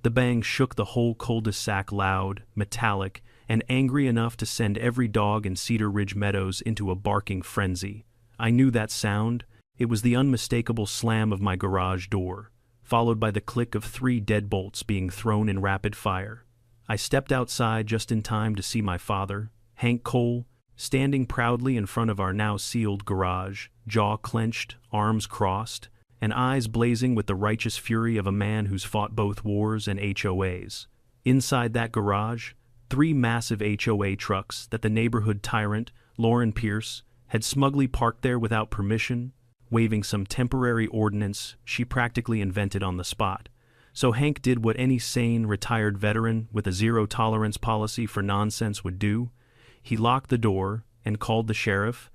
The bang shook the whole cul-de-sac, loud, metallic, and angry enough to send every dog in Cedar Ridge Meadows into a barking frenzy. I knew that sound. It was the unmistakable slam of my garage door, followed by the click of 3 deadbolts being thrown in rapid fire. I stepped outside just in time to see my father, Hank Cole, standing proudly in front of our now sealed garage, jaw clenched, arms crossed, and eyes blazing with the righteous fury of a man who's fought both wars and HOAs. Inside that garage, 3 massive HOA trucks that the neighborhood tyrant, Lauren Pierce, had smugly parked there without permission, waving some temporary ordinance she practically invented on the spot. So Hank did what any sane, retired veteran with a zero-tolerance policy for nonsense would do. He locked the door and called the sheriff.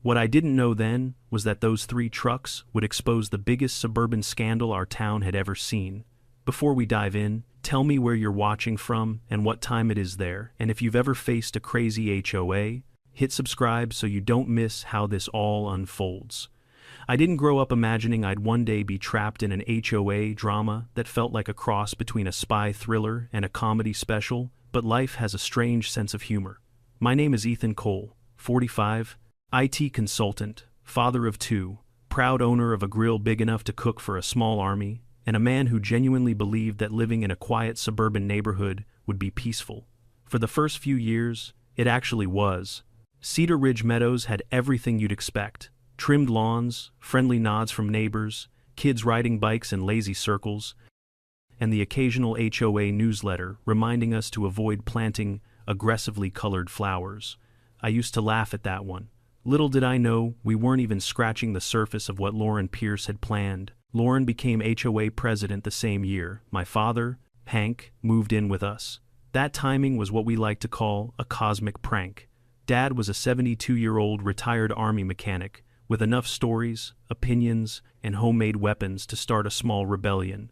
What I didn't know then was that those 3 trucks would expose the biggest suburban scandal our town had ever seen. Before we dive in, tell me where you're watching from and what time it is there, and if you've ever faced a crazy HOA, hit subscribe so you don't miss how this all unfolds. I didn't grow up imagining I'd one day be trapped in an HOA drama that felt like a cross between a spy thriller and a comedy special, but life has a strange sense of humor. My name is Ethan Cole, 45, IT consultant, father of 2, proud owner of a grill big enough to cook for a small army, and a man who genuinely believed that living in a quiet suburban neighborhood would be peaceful. For the first few years, it actually was. Cedar Ridge Meadows had everything you'd expect: trimmed lawns, friendly nods from neighbors, kids riding bikes in lazy circles, and the occasional HOA newsletter reminding us to avoid planting aggressively colored flowers. I used to laugh at that one. Little did I know we weren't even scratching the surface of what Lauren Pierce had planned. Lauren became HOA president the same year. My father, Hank, moved in with us. That timing was what we like to call a cosmic prank. Dad was a 72-year-old retired Army mechanic with enough stories, opinions, and homemade weapons to start a small rebellion.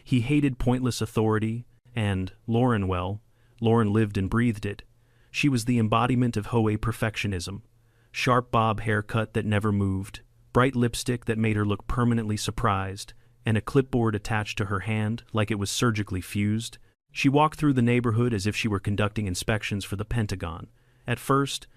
He hated pointless authority, and Lauren lived and breathed it. She was the embodiment of HOA perfectionism. Sharp bob haircut that never moved, bright lipstick that made her look permanently surprised, and a clipboard attached to her hand like it was surgically fused. She walked through the neighborhood as if she were conducting inspections for the Pentagon. At first,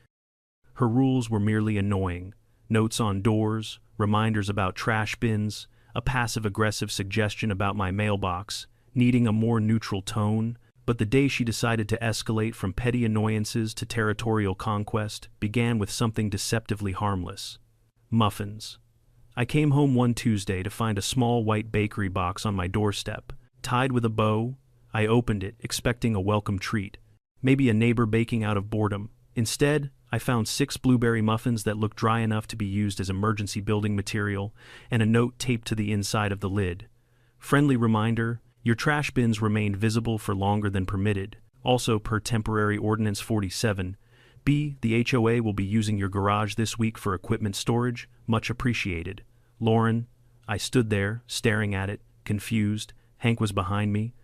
her rules were merely annoying. Notes on doors, reminders about trash bins, a passive-aggressive suggestion about my mailbox, needing a more neutral tone. But the day she decided to escalate from petty annoyances to territorial conquest began with something deceptively harmless: muffins. I came home one Tuesday to find a small white bakery box on my doorstep, tied with a bow. I opened it, expecting a welcome treat, maybe a neighbor baking out of boredom. Instead, I found 6 blueberry muffins that looked dry enough to be used as emergency building material, and a note taped to the inside of the lid. Friendly reminder: your trash bins remained visible for longer than permitted. Also, per temporary ordinance 47, B, the HOA will be using your garage this week for equipment storage. Much appreciated. Lauren. I stood there, staring at it, confused. Hank was behind me,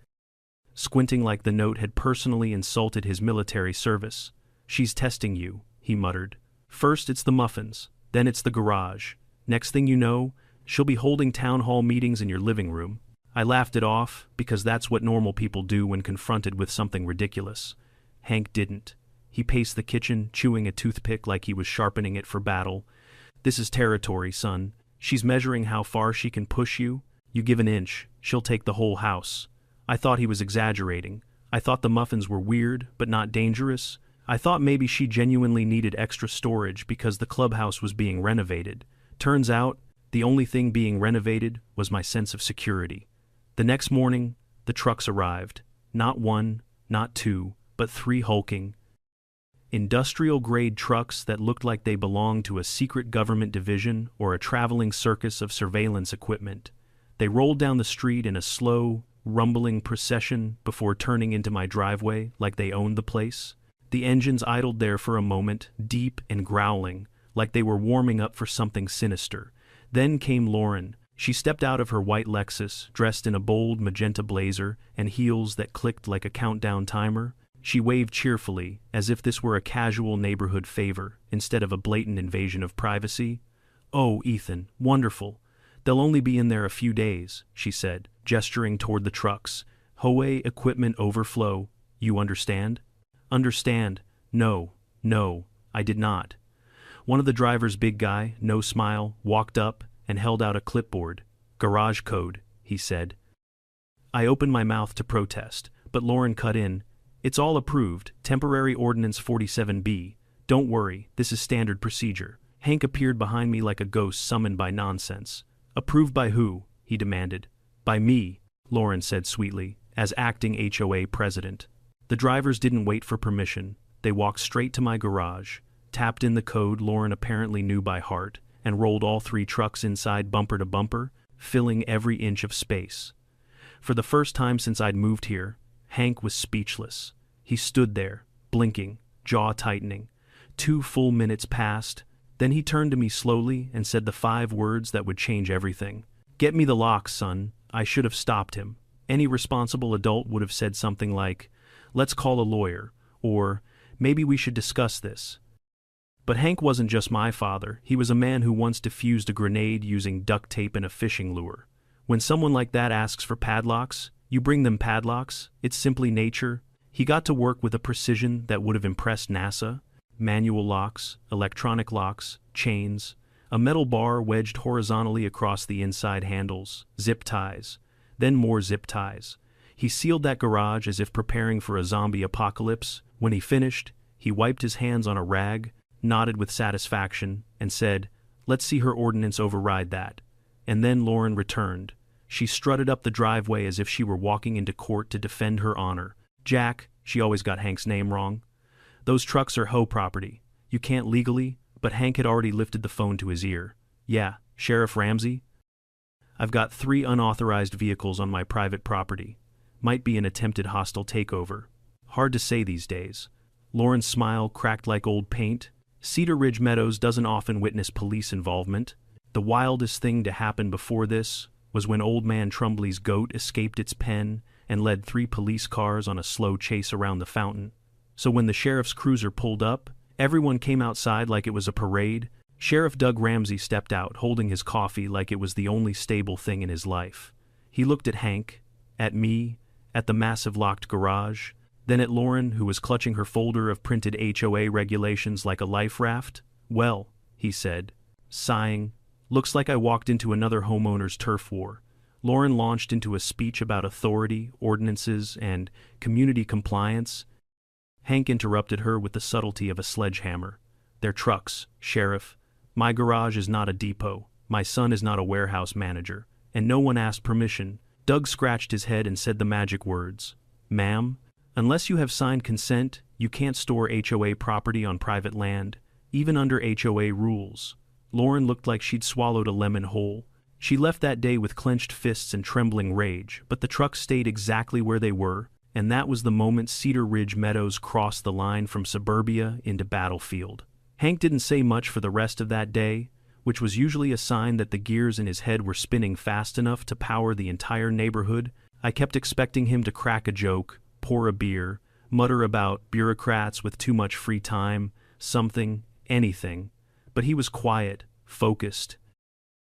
squinting like the note had personally insulted his military service. She's testing you, he muttered. First it's the muffins, then it's the garage. Next thing you know, she'll be holding town hall meetings in your living room. I laughed it off, because that's what normal people do when confronted with something ridiculous. Hank didn't. He paced the kitchen, chewing a toothpick like he was sharpening it for battle. This is territory, son. She's measuring how far she can push you. You give an inch, she'll take the whole house. I thought he was exaggerating. I thought the muffins were weird, but not dangerous. I thought maybe she genuinely needed extra storage because the clubhouse was being renovated. Turns out, the only thing being renovated was my sense of security. The next morning, the trucks arrived. Not 1, not 2, but 3 hulking, industrial-grade trucks that looked like they belonged to a secret government division or a traveling circus of surveillance equipment. They rolled down the street in a slow, rumbling procession before turning into my driveway like they owned the place. The engines idled there for a moment, deep and growling, like they were warming up for something sinister. Then came Lauren. She stepped out of her white Lexus, dressed in a bold magenta blazer and heels that clicked like a countdown timer. She waved cheerfully, as if this were a casual neighborhood favor, instead of a blatant invasion of privacy. "Oh, Ethan, wonderful. They'll only be in there a few days," she said, gesturing toward the trucks. HOA equipment overflow, you understand? Understand? No, I did not. One of the driver's big guy, no smile, walked up and held out a clipboard. Garage code, he said. I opened my mouth to protest, but Lauren cut in. It's all approved, temporary ordinance 47B. Don't worry, this is standard procedure. Hank appeared behind me like a ghost summoned by nonsense. Approved by who? He demanded. By me, Lauren said sweetly, as acting HOA president. The drivers didn't wait for permission. They walked straight to my garage, tapped in the code Lauren apparently knew by heart, and rolled all 3 trucks inside bumper to bumper, filling every inch of space. For the first time since I'd moved here, Hank was speechless. He stood there, blinking, jaw tightening. 2 full minutes passed. Then he turned to me slowly and said the 5 words that would change everything. Get me the locks, son. I should have stopped him. Any responsible adult would have said something like, let's call a lawyer, or maybe we should discuss this. But Hank wasn't just my father. He was a man who once defused a grenade using duct tape and a fishing lure. When someone like that asks for padlocks, you bring them padlocks. It's simply nature. He got to work with a precision that would have impressed NASA. Manual locks, electronic locks, chains, a metal bar wedged horizontally across the inside handles, zip ties, then more zip ties. He sealed that garage as if preparing for a zombie apocalypse. When he finished, he wiped his hands on a rag, nodded with satisfaction, and said, let's see her ordinance override that. And then Lauren returned. She strutted up the driveway as if she were walking into court to defend her honor. Jack, she always got Hank's name wrong. Those trucks are HO property. You can't legally, but Hank had already lifted the phone to his ear. Yeah, Sheriff Ramsey? I've got 3 unauthorized vehicles on my private property. Might be an attempted hostile takeover. Hard to say these days. Lauren's smile cracked like old paint. Cedar Ridge Meadows doesn't often witness police involvement. The wildest thing to happen before this was when Old Man Trumbley's goat escaped its pen and led 3 police cars on a slow chase around the fountain. So when the sheriff's cruiser pulled up, everyone came outside like it was a parade. Sheriff Doug Ramsey stepped out, holding his coffee like it was the only stable thing in his life. He looked at Hank, at me, at the massive locked garage, then at Lauren, who was clutching her folder of printed HOA regulations like a life raft. Well, he said, sighing, looks like I walked into another homeowner's turf war. Lauren launched into a speech about authority, ordinances, and community compliance. Hank interrupted her with the subtlety of a sledgehammer. They're trucks, Sheriff. My garage is not a depot. My son is not a warehouse manager. And no one asked permission. Doug scratched his head and said the magic words. Ma'am, unless you have signed consent, you can't store HOA property on private land, even under HOA rules. Lauren looked like she'd swallowed a lemon whole. She left that day with clenched fists and trembling rage, but the trucks stayed exactly where they were, and that was the moment Cedar Ridge Meadows crossed the line from suburbia into battlefield. Hank didn't say much for the rest of that day, which was usually a sign that the gears in his head were spinning fast enough to power the entire neighborhood. I kept expecting him to crack a joke, pour a beer, mutter about bureaucrats with too much free time, something, anything. But he was quiet, focused.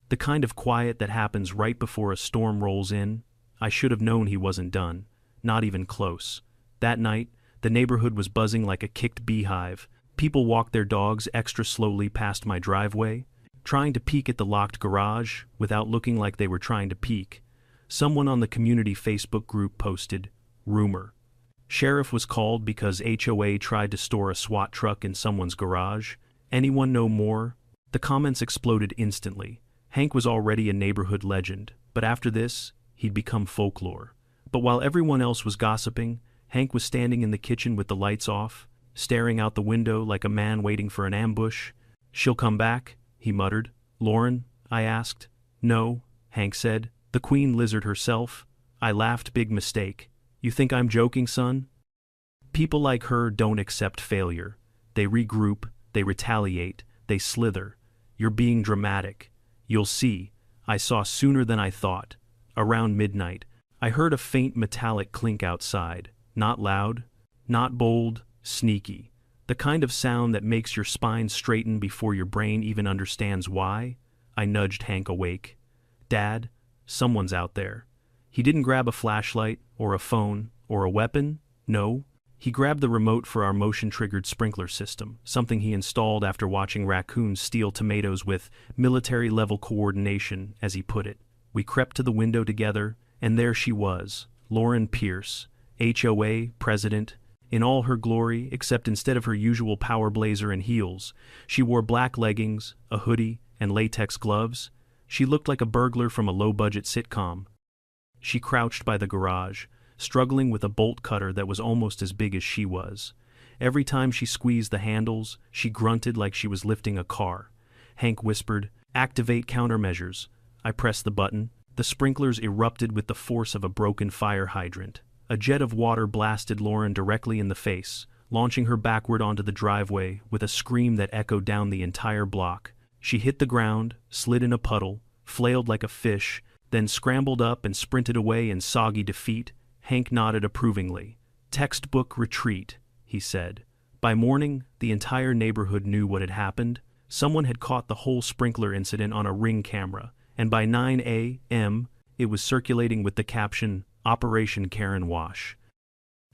The kind of quiet that happens right before a storm rolls in. I should have known he wasn't done. Not even close. That night, the neighborhood was buzzing like a kicked beehive. People walked their dogs extra slowly past my driveway, trying to peek at the locked garage without looking like they were trying to peek. Someone on the community Facebook group posted, rumor. Sheriff was called because HOA tried to store a SWAT truck in someone's garage. Anyone know more? The comments exploded instantly. Hank was already a neighborhood legend, but after this, he'd become folklore. But while everyone else was gossiping, Hank was standing in the kitchen with the lights off, staring out the window like a man waiting for an ambush. She'll come back, he muttered. Lauren? I asked. No, Hank said. The queen lizard herself. I laughed. Big mistake. You think I'm joking, son? People like her don't accept failure. They regroup, they retaliate, they slither. You're being dramatic. You'll see. I saw sooner than I thought. Around midnight, I heard a faint metallic clink outside. Not loud, not bold, sneaky. The kind of sound that makes your spine straighten before your brain even understands why. I nudged Hank awake. Dad, someone's out there. He didn't grab a flashlight, or a phone, or a weapon. No. He grabbed the remote for our motion-triggered sprinkler system, something he installed after watching raccoons steal tomatoes with military-level coordination, as he put it. We crept to the window together, and there she was, Lauren Pierce, HOA president, in all her glory, except instead of her usual power blazer and heels, she wore black leggings, a hoodie, and latex gloves. She looked like a burglar from a low-budget sitcom. She crouched by the garage, struggling with a bolt cutter that was almost as big as she was. Every time she squeezed the handles, she grunted like she was lifting a car. Hank whispered, "Activate countermeasures." I pressed the button. The sprinklers erupted with the force of a broken fire hydrant. A jet of water blasted Lauren directly in the face, launching her backward onto the driveway with a scream that echoed down the entire block. She hit the ground, slid in a puddle, flailed like a fish, then scrambled up and sprinted away in soggy defeat. Hank nodded approvingly. "Textbook retreat," he said. By morning, the entire neighborhood knew what had happened. Someone had caught the whole sprinkler incident on a Ring camera, and by 9 a.m., it was circulating with the caption, "Operation Karen Wash."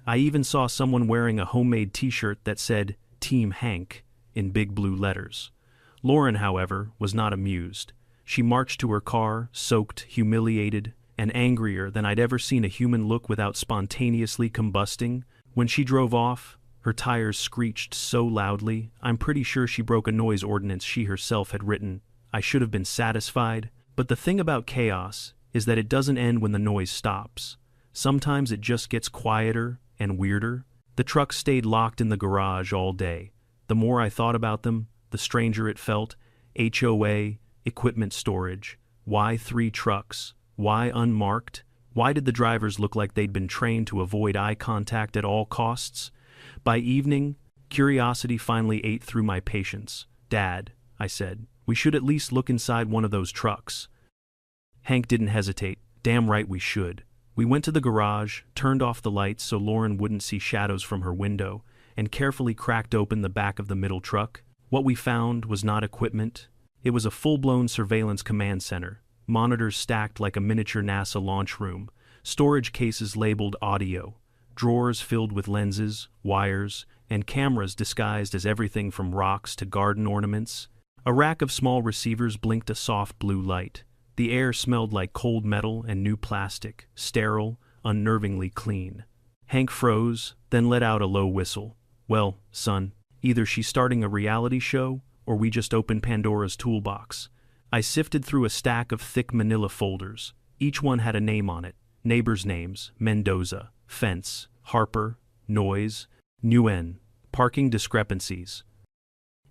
I even saw someone wearing a homemade t-shirt that said, "Team Hank," in big blue letters. Lauren, however, was not amused. She marched to her car, soaked, humiliated, and angrier than I'd ever seen a human look without spontaneously combusting. When she drove off, her tires screeched so loudly, I'm pretty sure she broke a noise ordinance she herself had written. I should have been satisfied, but the thing about chaos is that it doesn't end when the noise stops. Sometimes it just gets quieter and weirder. The trucks stayed locked in the garage all day. The more I thought about them, the stranger it felt. HOA, equipment storage. Why 3 trucks? Why unmarked? Why did the drivers look like they'd been trained to avoid eye contact at all costs? By evening, curiosity finally ate through my patience. "Dad," I said, "we should at least look inside one of those trucks." Hank didn't hesitate. "Damn right we should." We went to the garage, turned off the lights so Lauren wouldn't see shadows from her window, and carefully cracked open the back of the middle truck. What we found was not equipment. It was a full-blown surveillance command center. Monitors stacked like a miniature NASA launch room, storage cases labeled audio, drawers filled with lenses, wires, and cameras disguised as everything from rocks to garden ornaments. A rack of small receivers blinked a soft blue light. The air smelled like cold metal and new plastic, sterile, unnervingly clean. Hank froze, then let out a low whistle. "Well, son, either she's starting a reality show, or we just opened Pandora's toolbox." I sifted through a stack of thick manila folders. Each one had a name on it. Neighbors' names: Mendoza, fence, Harper, noise, Nguyen, parking discrepancies.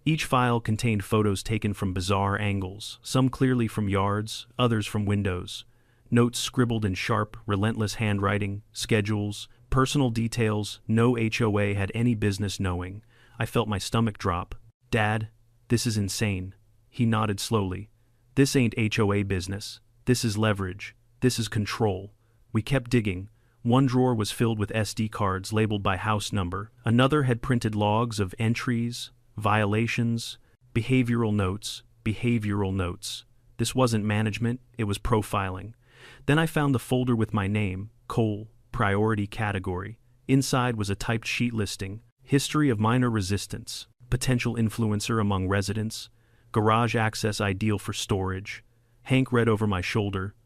Each file contained photos taken from bizarre angles, some clearly from yards, others from windows. Notes scribbled in sharp, relentless handwriting, schedules, personal details no HOA had any business knowing. I felt my stomach drop. "Dad, this is insane." He nodded slowly. "This ain't HOA business. This is leverage. This is control." We kept digging. One drawer was filled with SD cards labeled by house number. Another had printed logs of entries, violations, behavioral notes. This wasn't management, it was profiling. Then I found the folder with my name, Cole, priority category. Inside was a typed sheet listing, history of minor resistance, potential influencer among residents, garage access ideal for storage. Hank read over my shoulder.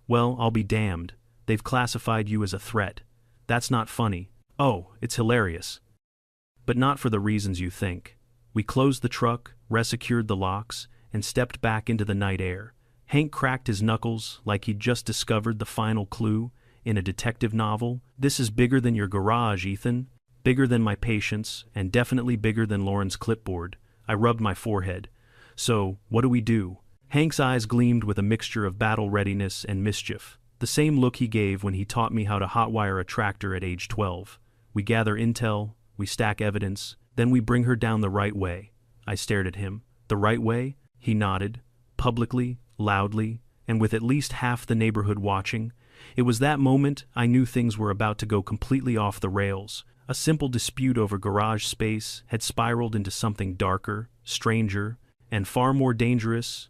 "Well, I'll be damned. They've classified you as a threat. That's not funny. Oh, it's hilarious. But not for the reasons you think." We closed the truck, resecured the locks, and stepped back into the night air. Hank cracked his knuckles like he'd just discovered the final clue in a detective novel. "This is bigger than your garage, Ethan. Bigger than my patience, and definitely bigger than Lauren's clipboard." I rubbed my forehead. "So, what do we do?" Hank's eyes gleamed with a mixture of battle readiness and mischief, the same look he gave when he taught me how to hotwire a tractor at age 12. "We gather intel, we stack evidence, then we bring her down the right way." I stared at him. "The right way?" He nodded, publicly, loudly, and with at least half the neighborhood watching. It was that moment I knew things were about to go completely off the rails. A simple dispute over garage space had spiraled into something darker, stranger, and far more dangerous.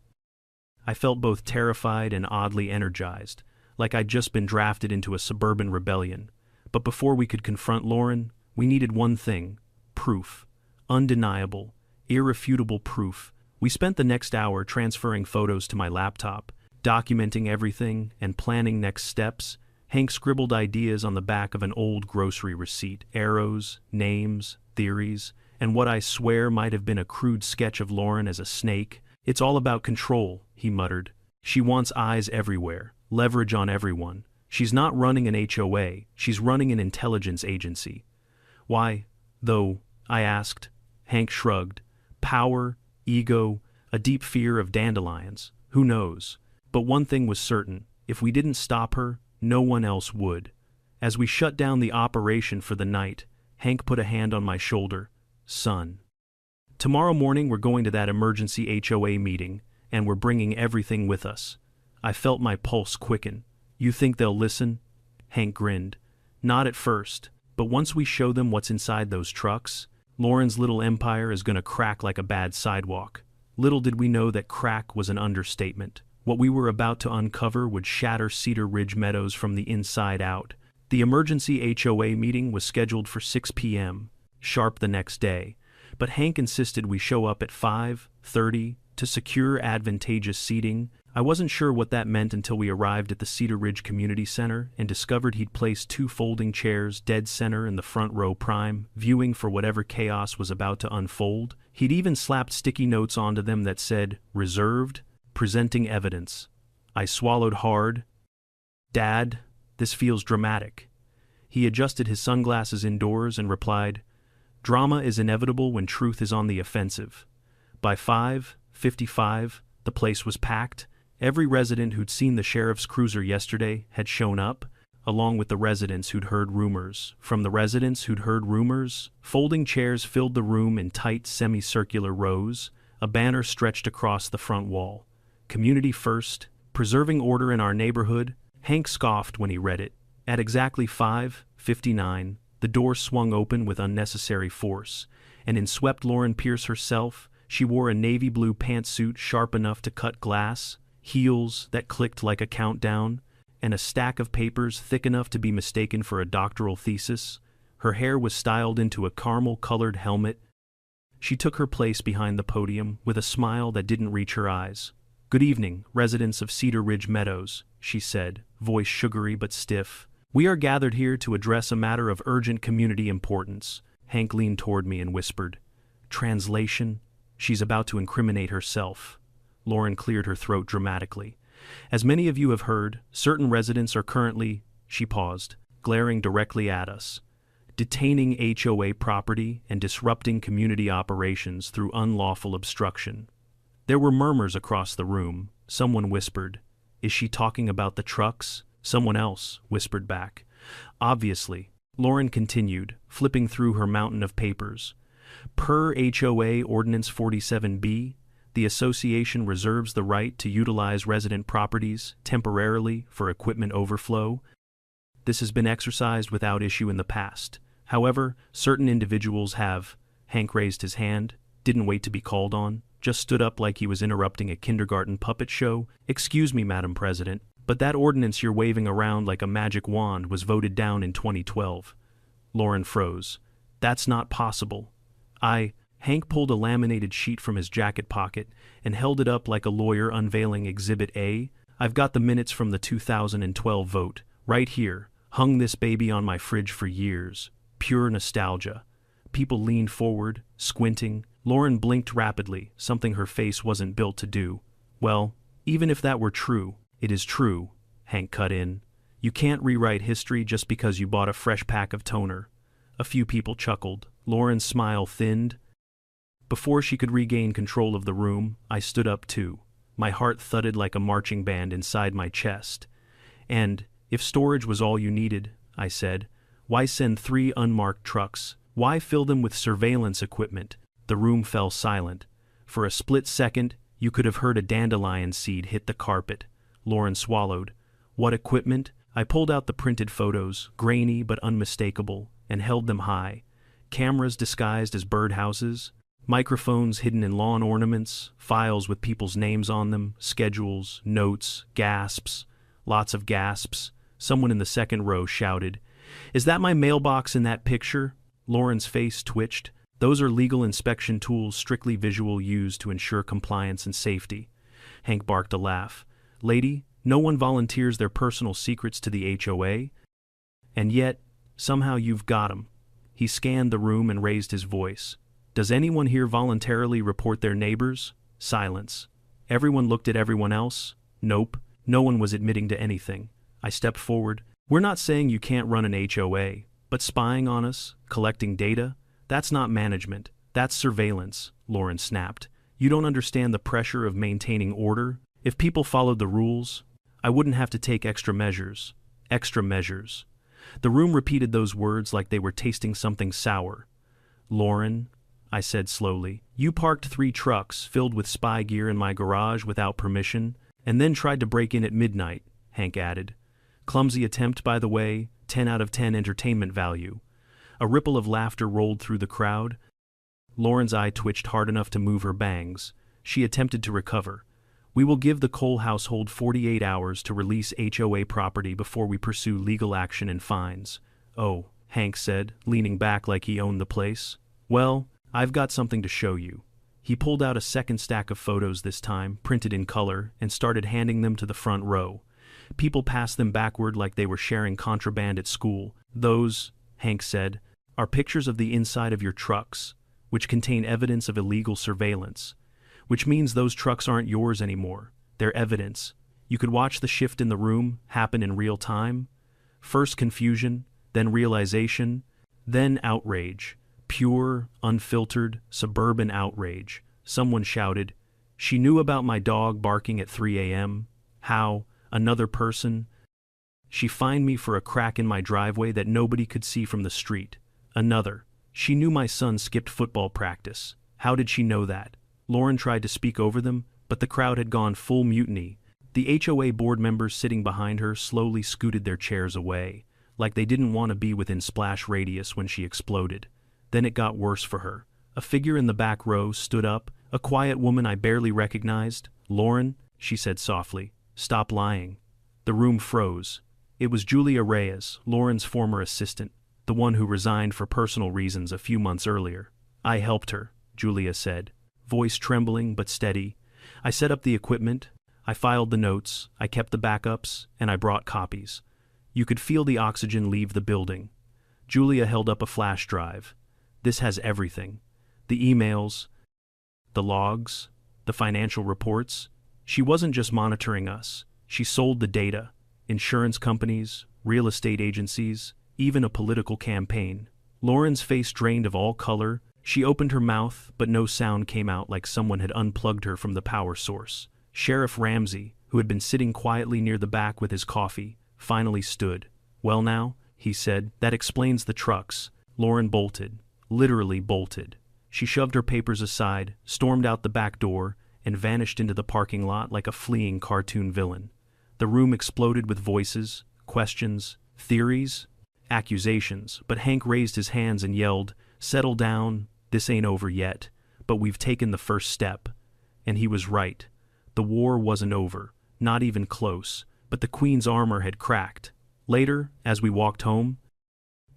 I felt both terrified and oddly energized, like I'd just been drafted into a suburban rebellion. But before we could confront Lauren, we needed one thing: proof. Undeniable, irrefutable proof. We spent the next hour transferring photos to my laptop, documenting everything and planning next steps. Hank scribbled ideas on the back of an old grocery receipt, arrows, names, theories, and what I swear might have been a crude sketch of Lauren as a snake. "It's all about control," he muttered. "She wants eyes everywhere, leverage on everyone. She's not running an HOA, she's running an intelligence agency." "Why, though?" I asked. Hank shrugged. "Power, ego, a deep fear of dandelions. Who knows? But one thing was certain: if we didn't stop her, no one else would." As we shut down the operation for the night, Hank put a hand on my shoulder. "Son, tomorrow morning we're going to that emergency HOA meeting, and we're bringing everything with us." I felt my pulse quicken. "You think they'll listen?" Hank grinned. "Not at first, but once we show them what's inside those trucks, Lauren's little empire is gonna crack like a bad sidewalk." Little did we know that crack was an understatement. What we were about to uncover would shatter Cedar Ridge Meadows from the inside out. The emergency HOA meeting was scheduled for 6 p.m. sharp the next day, but Hank insisted we show up at 5:30 to secure advantageous seating. I wasn't sure what that meant until we arrived at the Cedar Ridge Community Center and discovered he'd placed 2 folding chairs dead center in the front row prime, viewing for whatever chaos was about to unfold. He'd even slapped sticky notes onto them that said, "Reserved, presenting evidence." I swallowed hard. "Dad, this feels dramatic." He adjusted his sunglasses indoors and replied, "Drama is inevitable when truth is on the offensive." By 5:55, the place was packed. Every resident who'd seen the sheriff's cruiser yesterday had shown up, along with the residents who'd heard rumors. From the residents who'd heard rumors, folding chairs filled the room in tight semicircular rows. A banner stretched across the front wall. "Community first, preserving order in our neighborhood." Hank scoffed when he read it. At exactly 5:59, the door swung open with unnecessary force, and in swept Lauren Pierce herself. She wore a navy blue pantsuit sharp enough to cut glass, heels that clicked like a countdown, and a stack of papers thick enough to be mistaken for a doctoral thesis. Her hair was styled into a caramel-colored helmet. She took her place behind the podium with a smile that didn't reach her eyes. "Good evening, residents of Cedar Ridge Meadows," she said, voice sugary but stiff. "We are gathered here to address a matter of urgent community importance." Hank leaned toward me and whispered, "Translation? She's about to incriminate herself." Lauren cleared her throat dramatically. "As many of you have heard, certain residents are currently," she paused, glaring directly at us, "detaining HOA property and disrupting community operations through unlawful obstruction." There were murmurs across the room. Someone whispered, "Is she talking about the trucks?" Someone else whispered back, "Obviously." Lauren continued, flipping through her mountain of papers. "Per HOA Ordinance 47B, the association reserves the right to utilize resident properties temporarily for equipment overflow. This has been exercised without issue in the past. However, certain individuals have." Hank raised his hand, didn't wait to be called on, just stood up like he was interrupting a kindergarten puppet show. "Excuse me, Madam President, but that ordinance you're waving around like a magic wand was voted down in 2012. Lauren froze. "That's not possible." Hank pulled a laminated sheet from his jacket pocket and held it up like a lawyer unveiling Exhibit A. "I've got the minutes from the 2012 vote, right here. Hung this baby on my fridge for years. Pure nostalgia." People leaned forward, squinting. Lauren blinked rapidly, something her face wasn't built to do. "Well, even if that were true, it is true," Hank cut in. "You can't rewrite history just because you bought a fresh pack of toner." A few people chuckled. Lauren's smile thinned. Before she could regain control of the room, I stood up too. My heart thudded like a marching band inside my chest. "And, if storage was all you needed," I said, "why send 3 unmarked trucks? Why fill them with surveillance equipment?" The room fell silent. For a split second, you could have heard a dandelion seed hit the carpet. Lauren swallowed. "What equipment?" I pulled out the printed photos, grainy but unmistakable, and held them high. Cameras disguised as birdhouses, microphones hidden in lawn ornaments, files with people's names on them, schedules, notes, gasps. Lots of gasps. Someone in the second row shouted, "Is that my mailbox in that picture?" Lauren's face twitched. Those are legal inspection tools, strictly visual, used to ensure compliance and safety. Hank barked a laugh. "Lady, no one volunteers their personal secrets to the HOA. And yet, somehow you've got 'em." He scanned the room and raised his voice. "Does anyone here voluntarily report their neighbors?" Silence. Everyone looked at everyone else. Nope, no one was admitting to anything. I stepped forward. "We're not saying you can't run an HOA, but spying on us, collecting data, that's not management, that's surveillance," Lauren snapped. "You don't understand the pressure of maintaining order. If people followed the rules, I wouldn't have to take extra measures." Extra measures. The room repeated those words like they were tasting something sour. "Lauren," I said slowly, "you parked 3 trucks filled with spy gear in my garage without permission, and then tried to break in at midnight," Hank added. "Clumsy attempt, by the way, 10 out of 10 entertainment value." A ripple of laughter rolled through the crowd. Lauren's eye twitched hard enough to move her bangs. She attempted to recover. "We will give the Cole household 48 hours to release HOA property before we pursue legal action and fines." "Oh," Hank said, leaning back like he owned the place. "Well, I've got something to show you." He pulled out a second stack of photos, this time printed in color, and started handing them to the front row. People passed them backward like they were sharing contraband at school. "Those," Hank said, "are pictures of the inside of your trucks, which contain evidence of illegal surveillance. Which means those trucks aren't yours anymore. They're evidence." You could watch the shift in the room happen in real time. First confusion, then realization, then outrage. Pure, unfiltered, suburban outrage. Someone shouted, "She knew about my dog barking at 3 a.m. How? Another person? She fined me for a crack in my driveway that nobody could see from the street." Another, "She knew my son skipped football practice. How did she know that?" Lauren tried to speak over them, but the crowd had gone full mutiny. The HOA board members sitting behind her slowly scooted their chairs away, like they didn't want to be within splash radius when she exploded. Then it got worse for her. A figure in the back row stood up, a quiet woman I barely recognized. "Lauren," she said softly, "stop lying." The room froze. It was Julia Reyes, Lauren's former assistant, the one who resigned for personal reasons a few months earlier. "I helped her," Julia said, voice trembling but steady. "I set up the equipment, I filed the notes, I kept the backups, and I brought copies." You could feel the oxygen leave the building. Julia held up a flash drive. "This has everything. The emails, the logs, the financial reports. She wasn't just monitoring us. She sold the data. Insurance companies, real estate agencies, even a political campaign." Lauren's face drained of all color. She opened her mouth, but no sound came out, like someone had unplugged her from the power source. Sheriff Ramsey, who had been sitting quietly near the back with his coffee, finally stood. "Well now," he said, "that explains the trucks." Lauren bolted. Literally bolted. She shoved her papers aside, stormed out the back door, and vanished into the parking lot like a fleeing cartoon villain. The room exploded with voices, questions, theories, accusations, but Hank raised his hands and yelled, "Settle down, this ain't over yet, but we've taken the first step." And he was right. The war wasn't over, not even close, but the Queen's armor had cracked. Later, as we walked home,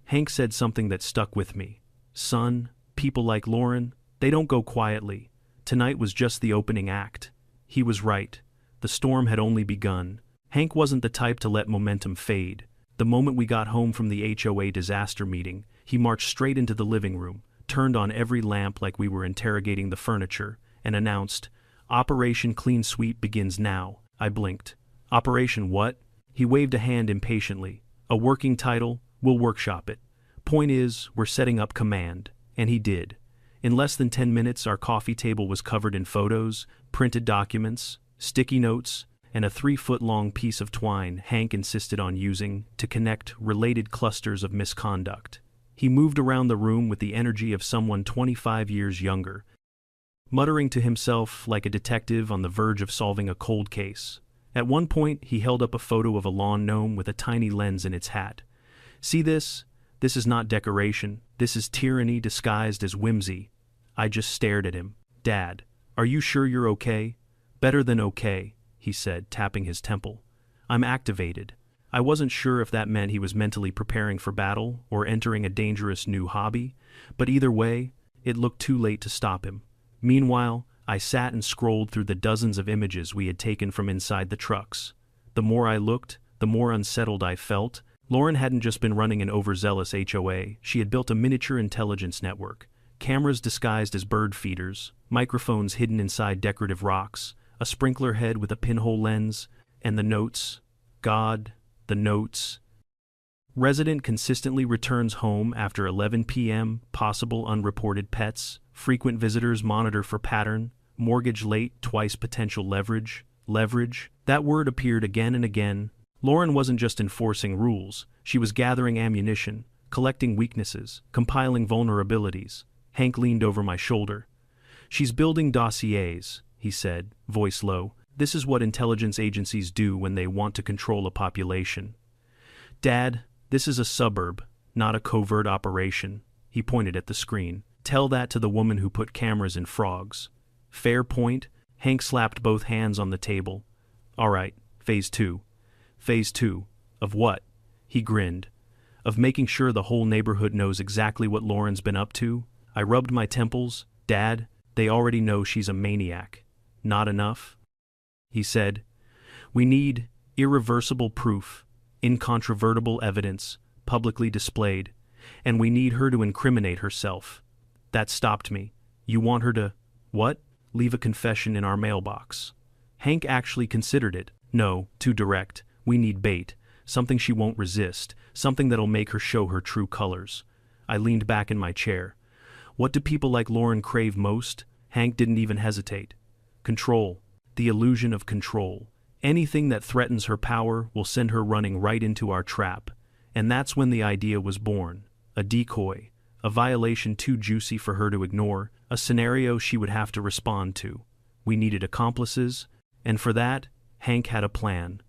Hank said something that stuck with me. "Son, people like Lauren, they don't go quietly. Tonight was just the opening act." He was right. The storm had only begun. Hank wasn't the type to let momentum fade. The moment we got home from the HOA disaster meeting, he marched straight into the living room, turned on every lamp like we were interrogating the furniture, and announced, "Operation Clean Sweep begins now." I blinked. "Operation what?" He waved a hand impatiently. "A working title, we'll workshop it. Point is, we're setting up command." And he did. In less than 10 minutes, our coffee table was covered in photos, printed documents, sticky notes, and a 3-foot-long piece of twine Hank insisted on using to connect related clusters of misconduct. He moved around the room with the energy of someone 25 years younger, muttering to himself like a detective on the verge of solving a cold case. At one point, he held up a photo of a lawn gnome with a tiny lens in its hat. "See this? This is not decoration. This is tyranny disguised as whimsy." I just stared at him. "Dad, are you sure you're okay?" "Better than okay," he said, tapping his temple. I'm activated. I wasn't sure if that meant he was mentally preparing for battle or entering a dangerous new hobby, but either way, it looked too late to stop him. Meanwhile, I sat and scrolled through the dozens of images we had taken from inside the trucks. The more I looked, the more unsettled I felt. Lauren hadn't just been running an overzealous HOA, she had built a miniature intelligence network. Cameras disguised as bird feeders, microphones hidden inside decorative rocks, a sprinkler head with a pinhole lens, and the notes. God, the notes. Resident consistently returns home after 11 p.m., possible unreported pets, frequent visitors monitor for pattern, mortgage late, twice potential leverage. That word appeared again and again. Lauren wasn't just enforcing rules, she was gathering ammunition, collecting weaknesses, compiling vulnerabilities. Hank leaned over my shoulder. She's building dossiers, he said, voice low. This is what intelligence agencies do when they want to control a population. Dad, this is a suburb, not a covert operation. He pointed at the screen. Tell that to the woman who put cameras in frogs. Fair point. Hank slapped both hands on the table. All right, phase 2. Phase 2. Of what? He grinned. Of making sure the whole neighborhood knows exactly what Lauren's been up to. I rubbed my temples. Dad, they already know she's a maniac. Not enough? He said. We need irreversible proof, incontrovertible evidence, publicly displayed, and we need her to incriminate herself. That stopped me. You want her to, what? Leave a confession in our mailbox. Hank actually considered it. No, too direct. We need bait, something she won't resist, something that'll make her show her true colors. I leaned back in my chair. What do people like Lauren crave most? Hank didn't even hesitate. Control. The illusion of control. Anything that threatens her power will send her running right into our trap. And that's when the idea was born. A decoy. A violation too juicy for her to ignore. A scenario she would have to respond to. We needed accomplices, and for that, Hank had a plan.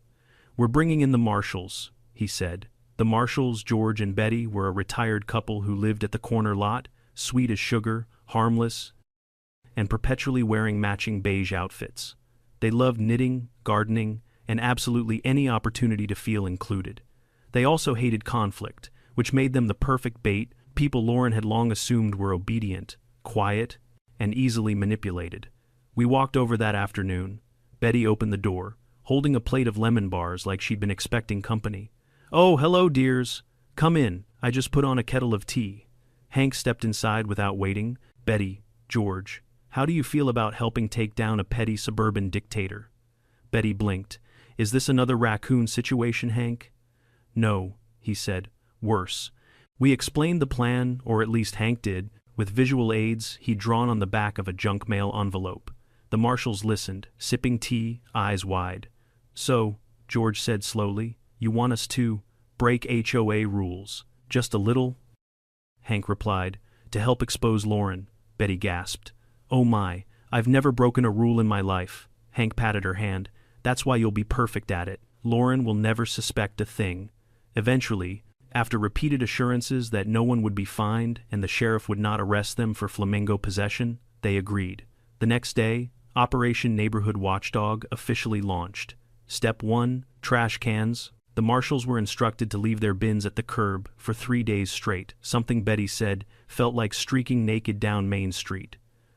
We're bringing in the Marshalls, he said. The Marshalls, George and Betty, were a retired couple who lived at the corner lot, sweet as sugar, harmless, and perpetually wearing matching beige outfits. They loved knitting, gardening, and absolutely any opportunity to feel included. They also hated conflict, which made them the perfect bait. People Lauren had long assumed were obedient, quiet, and easily manipulated. We walked over that afternoon. Betty opened the door, holding a plate of lemon bars like she'd been expecting company. Oh, hello, dears. Come in. I just put on a kettle of tea. Hank stepped inside without waiting. Betty, George, how do you feel about helping take down a petty suburban dictator? Betty blinked. Is this another raccoon situation, Hank? No, he said. Worse. We explained the plan, or at least Hank did, with visual aids he'd drawn on the back of a junk mail envelope. The Marshalls listened, sipping tea, eyes wide. So, George said slowly, you want us to break HOA rules. Just a little? Hank replied, to help expose Lauren. Betty gasped. Oh my, I've never broken a rule in my life. Hank patted her hand. That's why you'll be perfect at it. Lauren will never suspect a thing. Eventually, after repeated assurances that no one would be fined and the sheriff would not arrest them for flamingo possession, they agreed. The next day, Operation Neighborhood Watchdog officially launched. Step 1, trash cans. The Marshalls were instructed to leave their bins at the curb for 3 days straight. Something Betty said felt like streaking naked down Main Street.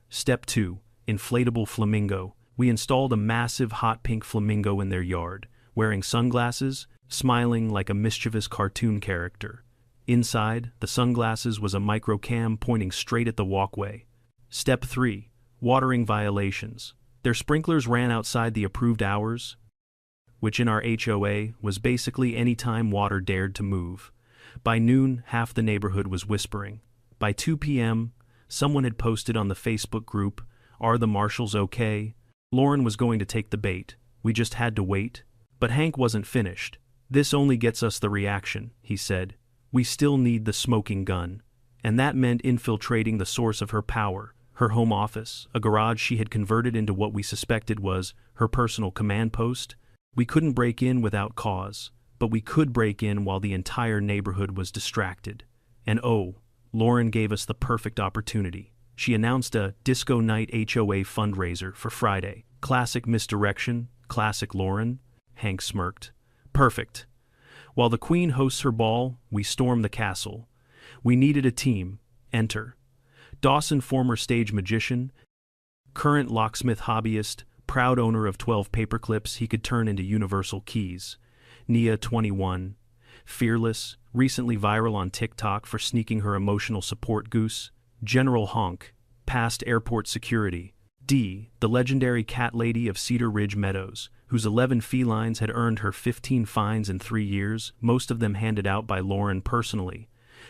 Step 2, inflatable flamingo. We installed a massive hot pink flamingo in their yard, wearing sunglasses, smiling like a mischievous cartoon character. Inside, the sunglasses was a microcam pointing straight at the walkway. Step 3, watering violations. Their sprinklers ran outside the approved hours, which in our HOA was basically any time water dared to move. By noon, half the neighborhood was whispering. By 2 p.m., someone had posted on the Facebook group, "Are the Marshalls okay?" Lauren was going to take the bait. We just had to wait. But Hank wasn't finished. This only gets us the reaction, he said. We still need the smoking gun. And that meant infiltrating the source of her power, her home office, a garage she had converted into what we suspected was her personal command post. We couldn't break in without cause, but we could break in while the entire neighborhood was distracted. And oh, Lauren gave us the perfect opportunity. She announced a Disco Night HOA fundraiser for Friday. Classic misdirection, classic Lauren. Hank smirked. Perfect. While the queen hosts her ball, we storm the castle. We needed a team. Enter Dawson, former stage magician, current locksmith hobbyist, proud owner of 12 paperclips he could turn into universal keys. Nia, 21, fearless, recently viral on TikTok for sneaking her emotional support goose. General Honk, past airport security. Dee, the legendary cat lady of Cedar Ridge Meadows, whose 11 felines had earned her 15 fines in 3 years, most of them handed out by Lauren personally.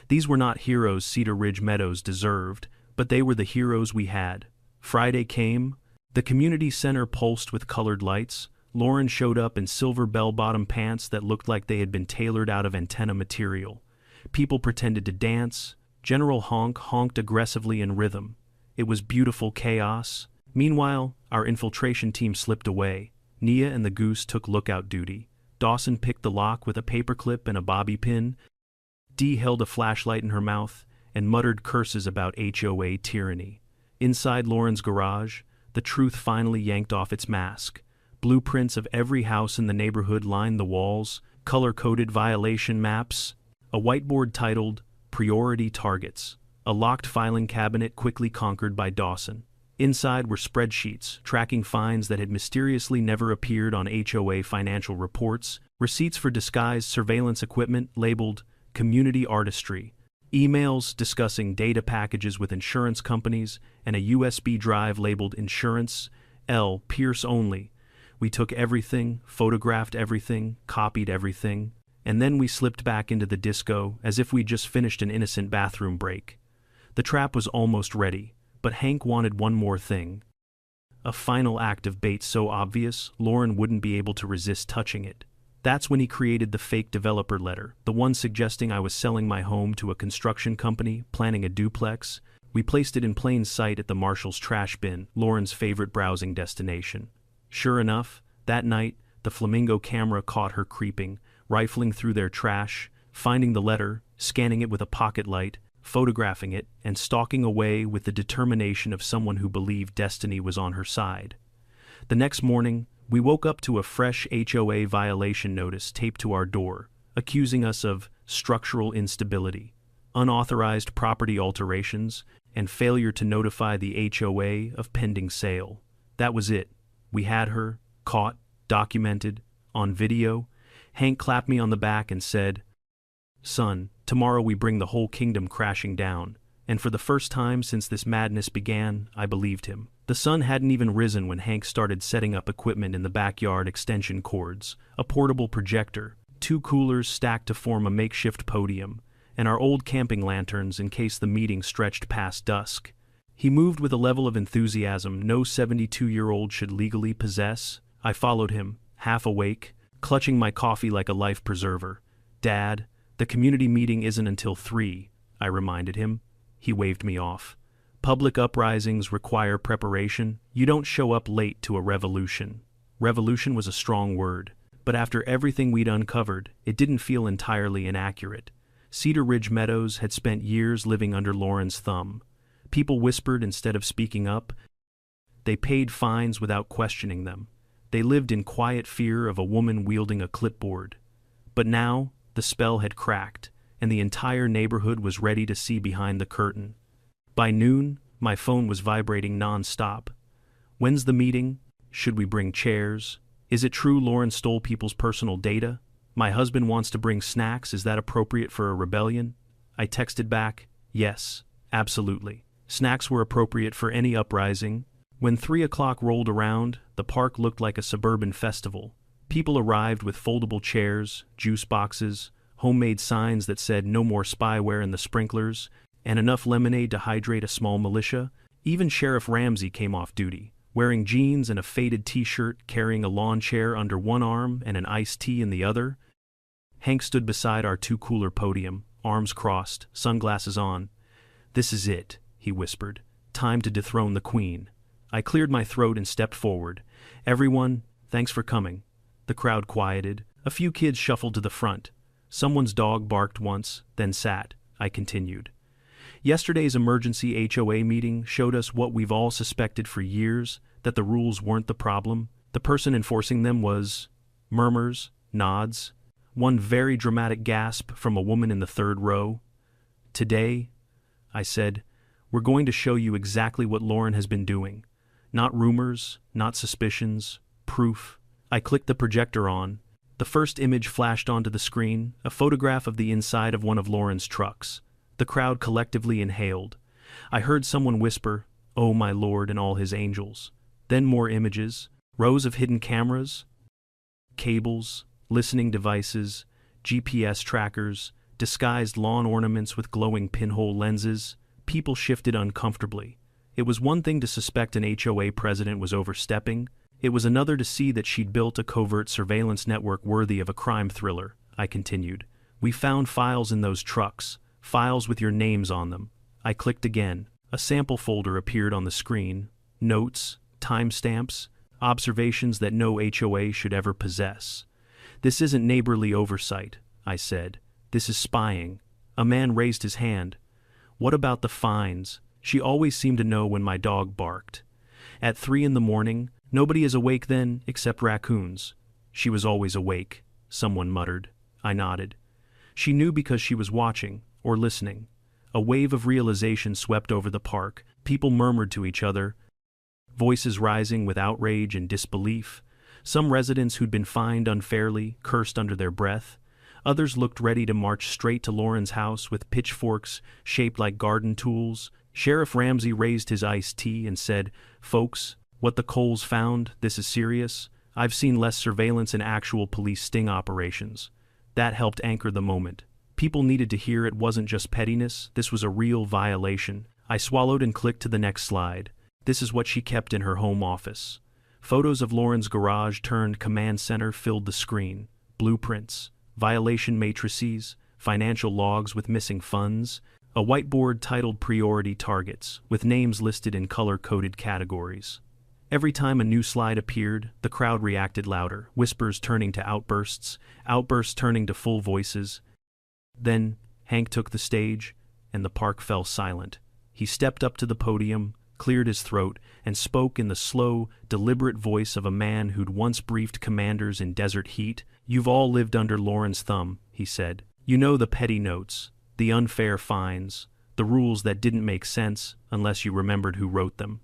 These were not heroes Cedar Ridge Meadows deserved, but they were the heroes we had. Friday came. The community center pulsed with colored lights. Lauren showed up in silver bell-bottom pants that looked like they had been tailored out of antenna material. People pretended to dance. General Honk honked aggressively in rhythm. It was beautiful chaos. Meanwhile, our infiltration team slipped away. Nia and the goose took lookout duty. Dawson picked the lock with a paperclip and a bobby pin. Dee held a flashlight in her mouth and muttered curses about HOA tyranny. Inside Lauren's garage, the truth finally yanked off its mask. Blueprints of every house in the neighborhood lined the walls, color-coded violation maps, a whiteboard titled Priority Targets, a locked filing cabinet quickly conquered by Dawson. Inside were spreadsheets tracking fines that had mysteriously never appeared on HOA financial reports, receipts for disguised surveillance equipment labeled Community Artistry, emails discussing data packages with insurance companies, and a USB drive labeled Insurance L. Pierce Only. We took everything, photographed everything, copied everything, and then we slipped back into the disco as if we'd just finished an innocent bathroom break. The trap was almost ready, but Hank wanted one more thing. A final act of bait so obvious, Lauren wouldn't be able to resist touching it. That's when he created the fake developer letter, the one suggesting I was selling my home to a construction company, planning a duplex. We placed it in plain sight at the Marshall's trash bin, Lauren's favorite browsing destination. Sure enough, that night, the Flamingo camera caught her creeping, rifling through their trash, finding the letter, scanning it with a pocket light, photographing it, and stalking away with the determination of someone who believed destiny was on her side. The next morning, we woke up to a fresh HOA violation notice taped to our door, accusing us of structural instability, unauthorized property alterations, and failure to notify the HOA of pending sale. That was it. We had her, caught, documented, on video. Hank clapped me on the back and said, "Son, tomorrow we bring the whole kingdom crashing down." And for the first time since this madness began, I believed him. The sun hadn't even risen when Hank started setting up equipment in the backyard: extension cords, a portable projector, 2 coolers stacked to form a makeshift podium, and our old camping lanterns in case the meeting stretched past dusk. He moved with a level of enthusiasm no 72-year-old should legally possess. I followed him, half awake, clutching my coffee like a life preserver. "Dad, the community meeting isn't until 3, I reminded him. He waved me off. "Public uprisings require preparation. You don't show up late to a revolution." Revolution was a strong word, but after everything we'd uncovered, it didn't feel entirely inaccurate. Cedar Ridge Meadows had spent years living under Lauren's thumb. People whispered instead of speaking up. They paid fines without questioning them. They lived in quiet fear of a woman wielding a clipboard. But now, the spell had cracked, and the entire neighborhood was ready to see behind the curtain. By noon, my phone was vibrating non-stop. When's the meeting? Should we bring chairs? Is it true Lauren stole people's personal data? My husband wants to bring snacks. Is that appropriate for a rebellion? I texted back, yes, absolutely. Snacks were appropriate for any uprising. When 3 o'clock rolled around, the park looked like a suburban festival. People arrived with foldable chairs, juice boxes, homemade signs that said "No more spyware" in the sprinklers, and enough lemonade to hydrate a small militia. Even Sheriff Ramsey came off duty, wearing jeans and a faded t-shirt, carrying a lawn chair under one arm and an iced tea in the other. Hank stood beside our 2-cooler podium, arms crossed, sunglasses on. "This is it," he whispered. "Time to dethrone the queen." I cleared my throat and stepped forward. "Everyone, thanks for coming." The crowd quieted. A few kids shuffled to the front. Someone's dog barked once, then sat. I continued. Yesterday's emergency HOA meeting showed us what we've all suspected for years, that the rules weren't the problem. The person enforcing them was murmurs, nods. One very dramatic gasp from a woman in the third row. Today, I said, we're going to show you exactly what Lauren has been doing. Not rumors, not suspicions, proof. I clicked the projector on. The first image flashed onto the screen, a photograph of the inside of one of Lauren's trucks. The crowd collectively inhaled. I heard someone whisper, "Oh my Lord and all his angels." Then more images, rows of hidden cameras, cables, listening devices, GPS trackers, disguised lawn ornaments with glowing pinhole lenses. People shifted uncomfortably. It was one thing to suspect an HOA president was overstepping. It was another to see that she'd built a covert surveillance network worthy of a crime thriller, I continued. We found files in those trucks, files with your names on them. I clicked again. A sample folder appeared on the screen. Notes, timestamps, observations that no HOA should ever possess. This isn't neighborly oversight, I said. This is spying. A man raised his hand. What about the fines? She always seemed to know when my dog barked. At 3 a.m, nobody is awake then except raccoons. She was always awake, someone muttered. I nodded. She knew because she was watching, or listening. A wave of realization swept over the park. People murmured to each other, voices rising with outrage and disbelief. Some residents who'd been fined unfairly cursed under their breath. Others looked ready to march straight to Lauren's house with pitchforks shaped like garden tools. Sheriff Ramsey raised his iced tea and said, "Folks, what the Coles found, this is serious. I've seen less surveillance and actual police sting operations." That helped anchor the moment. People needed to hear it wasn't just pettiness, this was a real violation. I swallowed and clicked to the next slide. This is what she kept in her home office. Photos of Lauren's garage turned command center filled the screen. Blueprints, violation matrices, financial logs with missing funds, a whiteboard titled Priority Targets, with names listed in color-coded categories. Every time a new slide appeared, the crowd reacted louder, whispers turning to outbursts, outbursts turning to full voices. Then, Hank took the stage, and the park fell silent. He stepped up to the podium, cleared his throat, and spoke in the slow, deliberate voice of a man who'd once briefed commanders in desert heat. "You've all lived under Lauren's thumb," he said. "You know the petty notes, the unfair fines, the rules that didn't make sense unless you remembered who wrote them."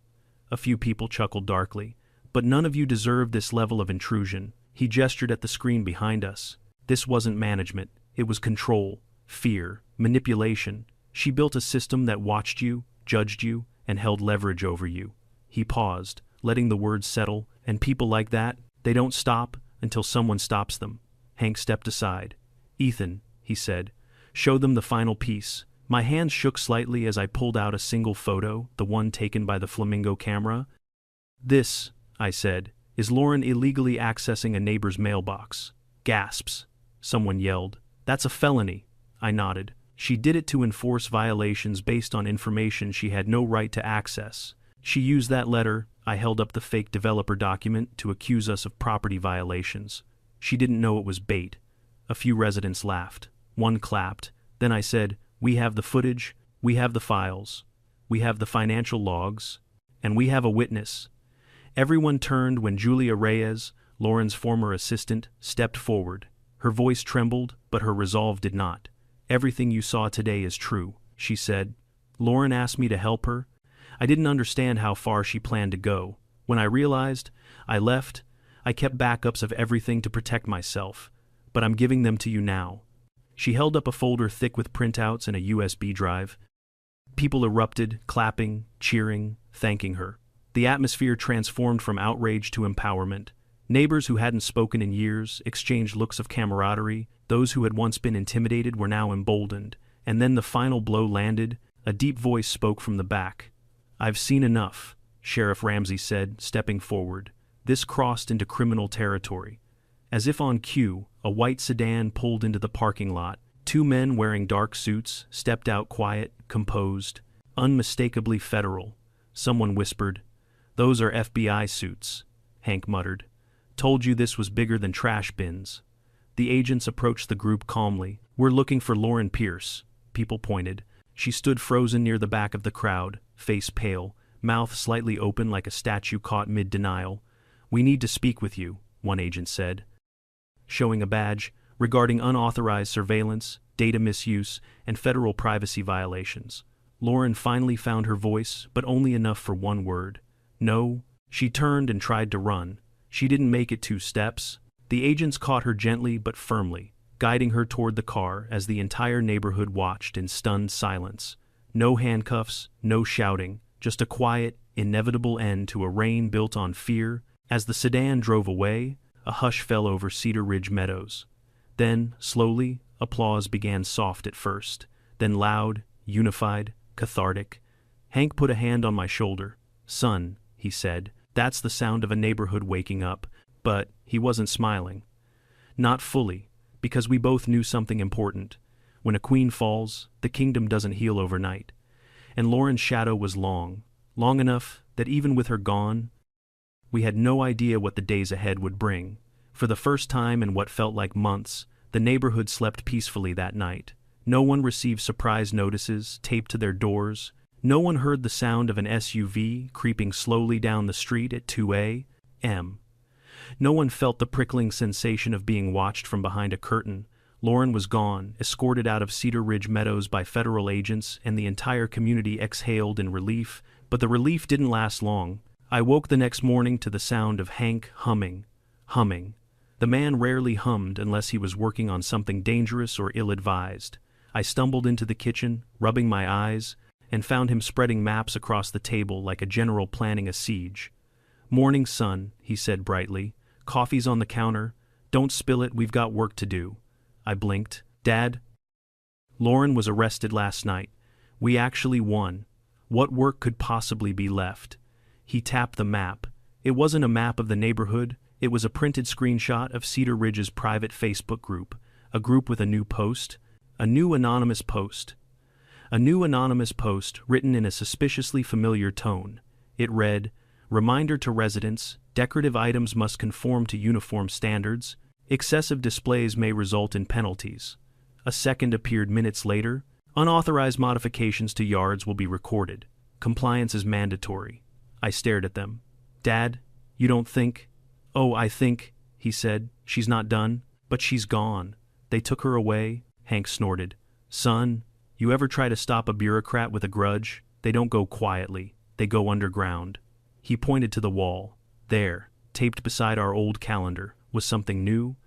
A few people chuckled darkly. "But none of you deserved this level of intrusion." He gestured at the screen behind us. This wasn't management. It was control, fear, manipulation. She built a system that watched you, judged you, and held leverage over you. He paused, letting the words settle, and people like that, they don't stop until someone stops them. Hank stepped aside. "Ethan," he said, "show them the final piece." My hands shook slightly as I pulled out a single photo, the one taken by the Flamingo camera. "This," I said, "is Lauren illegally accessing a neighbor's mailbox." Gasps. Someone yelled, "That's a felony." I nodded. She did it to enforce violations based on information she had no right to access. She used that letter, I held up the fake developer document, to accuse us of property violations. She didn't know it was bait. A few residents laughed. One clapped. Then I said, "We have the footage, we have the files, we have the financial logs, and we have a witness." Everyone turned when Julia Reyes, Lauren's former assistant, stepped forward. Her voice trembled, but her resolve did not. "Everything you saw today is true," she said. "Lauren asked me to help her. I didn't understand how far she planned to go. When I realized, I left. I kept backups of everything to protect myself, but I'm giving them to you now." She held up a folder thick with printouts and a USB drive. People erupted, clapping, cheering, thanking her. The atmosphere transformed from outrage to empowerment. Neighbors who hadn't spoken in years exchanged looks of camaraderie. Those who had once been intimidated were now emboldened. And then the final blow landed. A deep voice spoke from the back. "I've seen enough," Sheriff Ramsey said, stepping forward. This crossed into criminal territory. As if on cue, a white sedan pulled into the parking lot. Two men wearing dark suits stepped out, quiet, composed, unmistakably federal. Someone whispered, "Those are FBI suits," Hank muttered. "Told you this was bigger than trash bins." The agents approached the group calmly. "We're looking for Lauren Pierce." People pointed. She stood frozen near the back of the crowd, face pale, mouth slightly open like a statue caught mid-denial. "We need to speak with you," one agent said. showing a badge, regarding unauthorized surveillance, data misuse, and federal privacy violations. Lauren finally found her voice, but only enough for one word. No. She turned and tried to run. She didn't make it 2 steps. The agents caught her gently but firmly, guiding her toward the car as the entire neighborhood watched in stunned silence. No handcuffs, no shouting, just a quiet, inevitable end to a reign built on fear. As the sedan drove away, a hush fell over Cedar Ridge Meadows. Then, slowly, applause began, soft at first, then loud, unified, cathartic. Hank put a hand on my shoulder. "Son," he said, "that's the sound of a neighborhood waking up." But he wasn't smiling. Not fully, because we both knew something important. When a queen falls, the kingdom doesn't heal overnight. And Lauren's shadow was long enough that even with her gone, we had no idea what the days ahead would bring. For the first time in what felt like months, the neighborhood slept peacefully that night. No one received surprise notices taped to their doors. No one heard the sound of an SUV creeping slowly down the street at 2 a.m. No one felt the prickling sensation of being watched from behind a curtain. Lauren was gone, escorted out of Cedar Ridge Meadows by federal agents, and the entire community exhaled in relief. But the relief didn't last long. I woke the next morning to the sound of Hank humming. The man rarely hummed unless he was working on something dangerous or ill-advised. I stumbled into the kitchen, rubbing my eyes, and found him spreading maps across the table like a general planning a siege. "Morning, son," he said brightly. "Coffee's on the counter. Don't spill it, we've got work to do." I blinked. "Dad?" "Lauren was arrested last night. We actually won. What work could possibly be left?" He tapped the map. It wasn't a map of the neighborhood. It was a printed screenshot of Cedar Ridge's private Facebook group, a group with a new post, a new anonymous post written in a suspiciously familiar tone. It read, "Reminder to residents, decorative items must conform to uniform standards. Excessive displays may result in penalties." A second appeared minutes later. "Unauthorized modifications to yards will be recorded. Compliance is mandatory." I stared at them. "Dad, you don't think?" "Oh, I think," he said, "she's not done, but she's gone. They took her away." Hank snorted. "Son, you ever try to stop a bureaucrat with a grudge? They don't go quietly, they go underground." He pointed to the wall. There, taped beside our old calendar, was something new.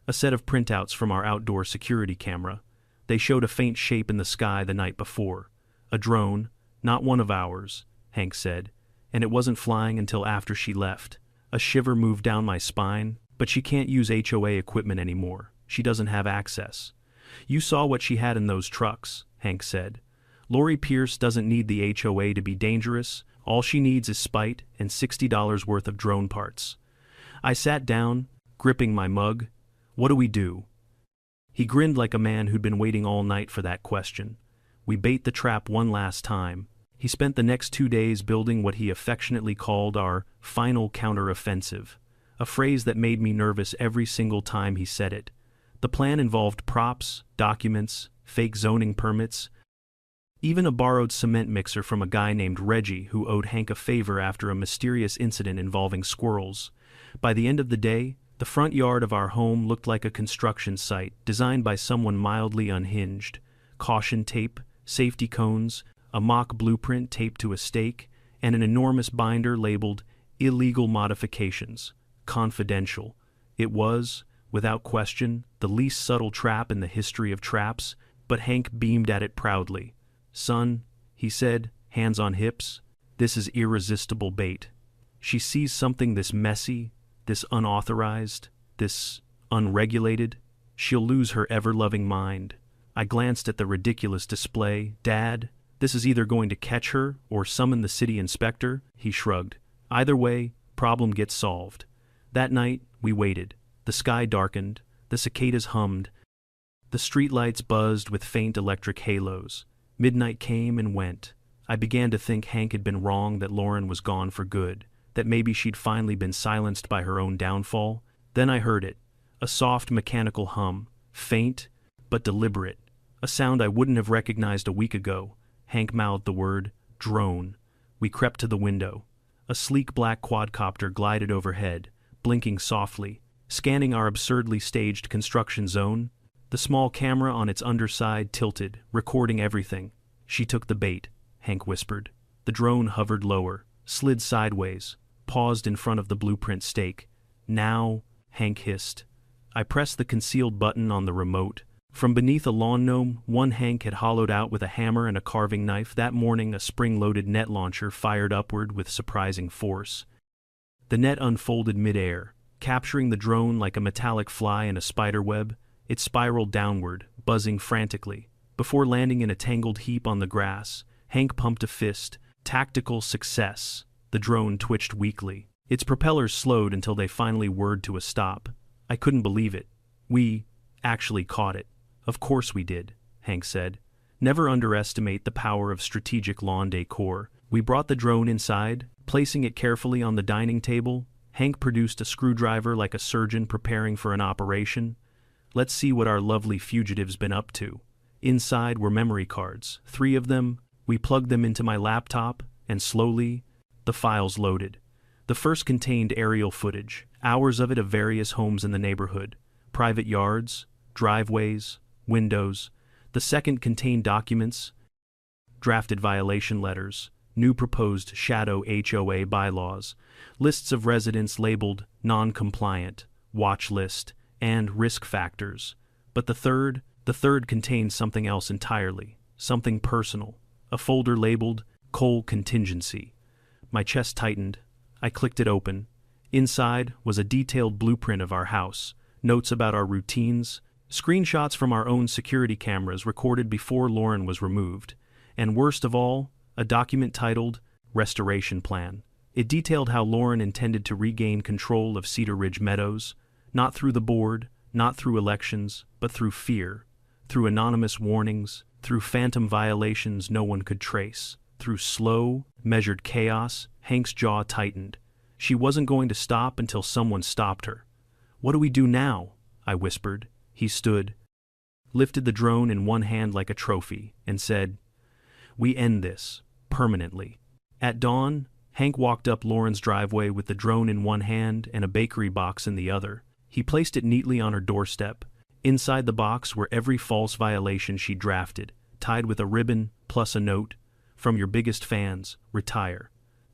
A set of printouts from our outdoor security camera. They showed a faint shape in the sky the night before. "A drone, not one of ours," Hank said, "and it wasn't flying until after she left." A shiver moved down my spine. "But she can't use HOA equipment anymore. She doesn't have access." "You saw what she had in those trucks," Hank said. "Lori Pierce doesn't need the HOA to be dangerous. All she needs is spite and $60 worth of drone parts." I sat down, gripping my mug. "What do we do?" He grinned like a man who'd been waiting all night for that question. "We bait the trap one last time." He spent the next 2 days building what he affectionately called our final counter-offensive, a phrase that made me nervous every single time he said it. The plan involved props, documents, fake zoning permits, even a borrowed cement mixer from a guy named Reggie who owed Hank a favor after a mysterious incident involving squirrels. By the end of the day, the front yard of our home looked like a construction site designed by someone mildly unhinged. Caution tape, safety cones, a mock blueprint taped to a stake, and an enormous binder labeled "Illegal Modifications, Confidential." It was, without question, the least subtle trap in the history of traps, but Hank beamed at it proudly. "Son," he said, hands on hips, "this is irresistible bait. She sees something this messy, this unauthorized, this unregulated, she'll lose her ever-loving mind." I glanced at the ridiculous display. "Dad, this is either going to catch her or summon the city inspector," he shrugged. "Either way, problem gets solved." That night, we waited. The sky darkened, the cicadas hummed, the streetlights buzzed with faint electric halos. Midnight came and went. I began to think Hank had been wrong, that Lauren was gone for good, that maybe she'd finally been silenced by her own downfall. Then I heard it, a soft mechanical hum, faint but deliberate, a sound I wouldn't have recognized a week ago. Hank mouthed the word, "drone." We crept to the window. A sleek black quadcopter glided overhead, blinking softly, scanning our absurdly staged construction zone. The small camera on its underside tilted, recording everything. "She took the bait," Hank whispered. The drone hovered lower, slid sideways, paused in front of the blueprint stake. "Now," Hank hissed. I pressed the concealed button on the remote. From beneath a lawn gnome, one Hank had hollowed out with a hammer and a carving knife. That morning, a spring-loaded net launcher fired upward with surprising force. The net unfolded mid-air, capturing the drone like a metallic fly in a spider web. It spiraled downward, buzzing frantically. Before landing in a tangled heap on the grass, Hank pumped a fist. Tactical success. The drone twitched weakly. Its propellers slowed until they finally whirred to a stop. I couldn't believe it. "We actually caught it." "Of course we did," Hank said. "Never underestimate the power of strategic lawn decor." We brought the drone inside, placing it carefully on the dining table. Hank produced a screwdriver like a surgeon preparing for an operation. "Let's see what our lovely fugitive's been up to." Inside were memory cards, 3 of them. We plugged them into my laptop, and slowly, the files loaded. The first contained aerial footage, hours of it of various homes in the neighborhood, private yards, driveways, windows. The second contained documents, drafted violation letters, new proposed shadow HOA bylaws, lists of residents labeled non-compliant, watch list, and risk factors. But the third contained something else entirely, something personal, a folder labeled coal contingency. My chest tightened. I clicked it open. Inside was a detailed blueprint of our house, notes about our routines, screenshots from our own security cameras recorded before Lauren was removed, and worst of all, a document titled Restoration Plan. It detailed how Lauren intended to regain control of Cedar Ridge Meadows, not through the board, not through elections, but through fear, through anonymous warnings, through phantom violations no one could trace, through slow, measured chaos. Hank's jaw tightened. She wasn't going to stop until someone stopped her. "What do we do now?" I whispered. He stood, lifted the drone in one hand like a trophy, and said, "We end this, permanently." At dawn, Hank walked up Lauren's driveway with the drone in one hand and a bakery box in the other. He placed it neatly on her doorstep. Inside the box were every false violation she drafted, tied with a ribbon plus a note, "From your biggest fans, retire."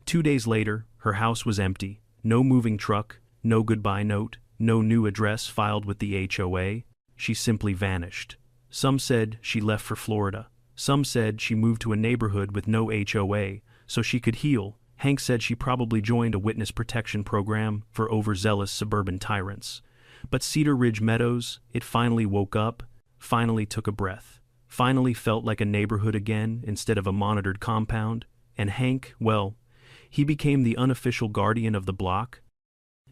2 days later, her house was empty. No moving truck, no goodbye note, no new address filed with the HOA. She simply vanished. Some said she left for Florida. Some said she moved to a neighborhood with no HOA so she could heal. Hank said she probably joined a witness protection program for overzealous suburban tyrants. But Cedar Ridge Meadows, it finally woke up, finally took a breath, finally felt like a neighborhood again instead of a monitored compound. And Hank, well, he became the unofficial guardian of the block,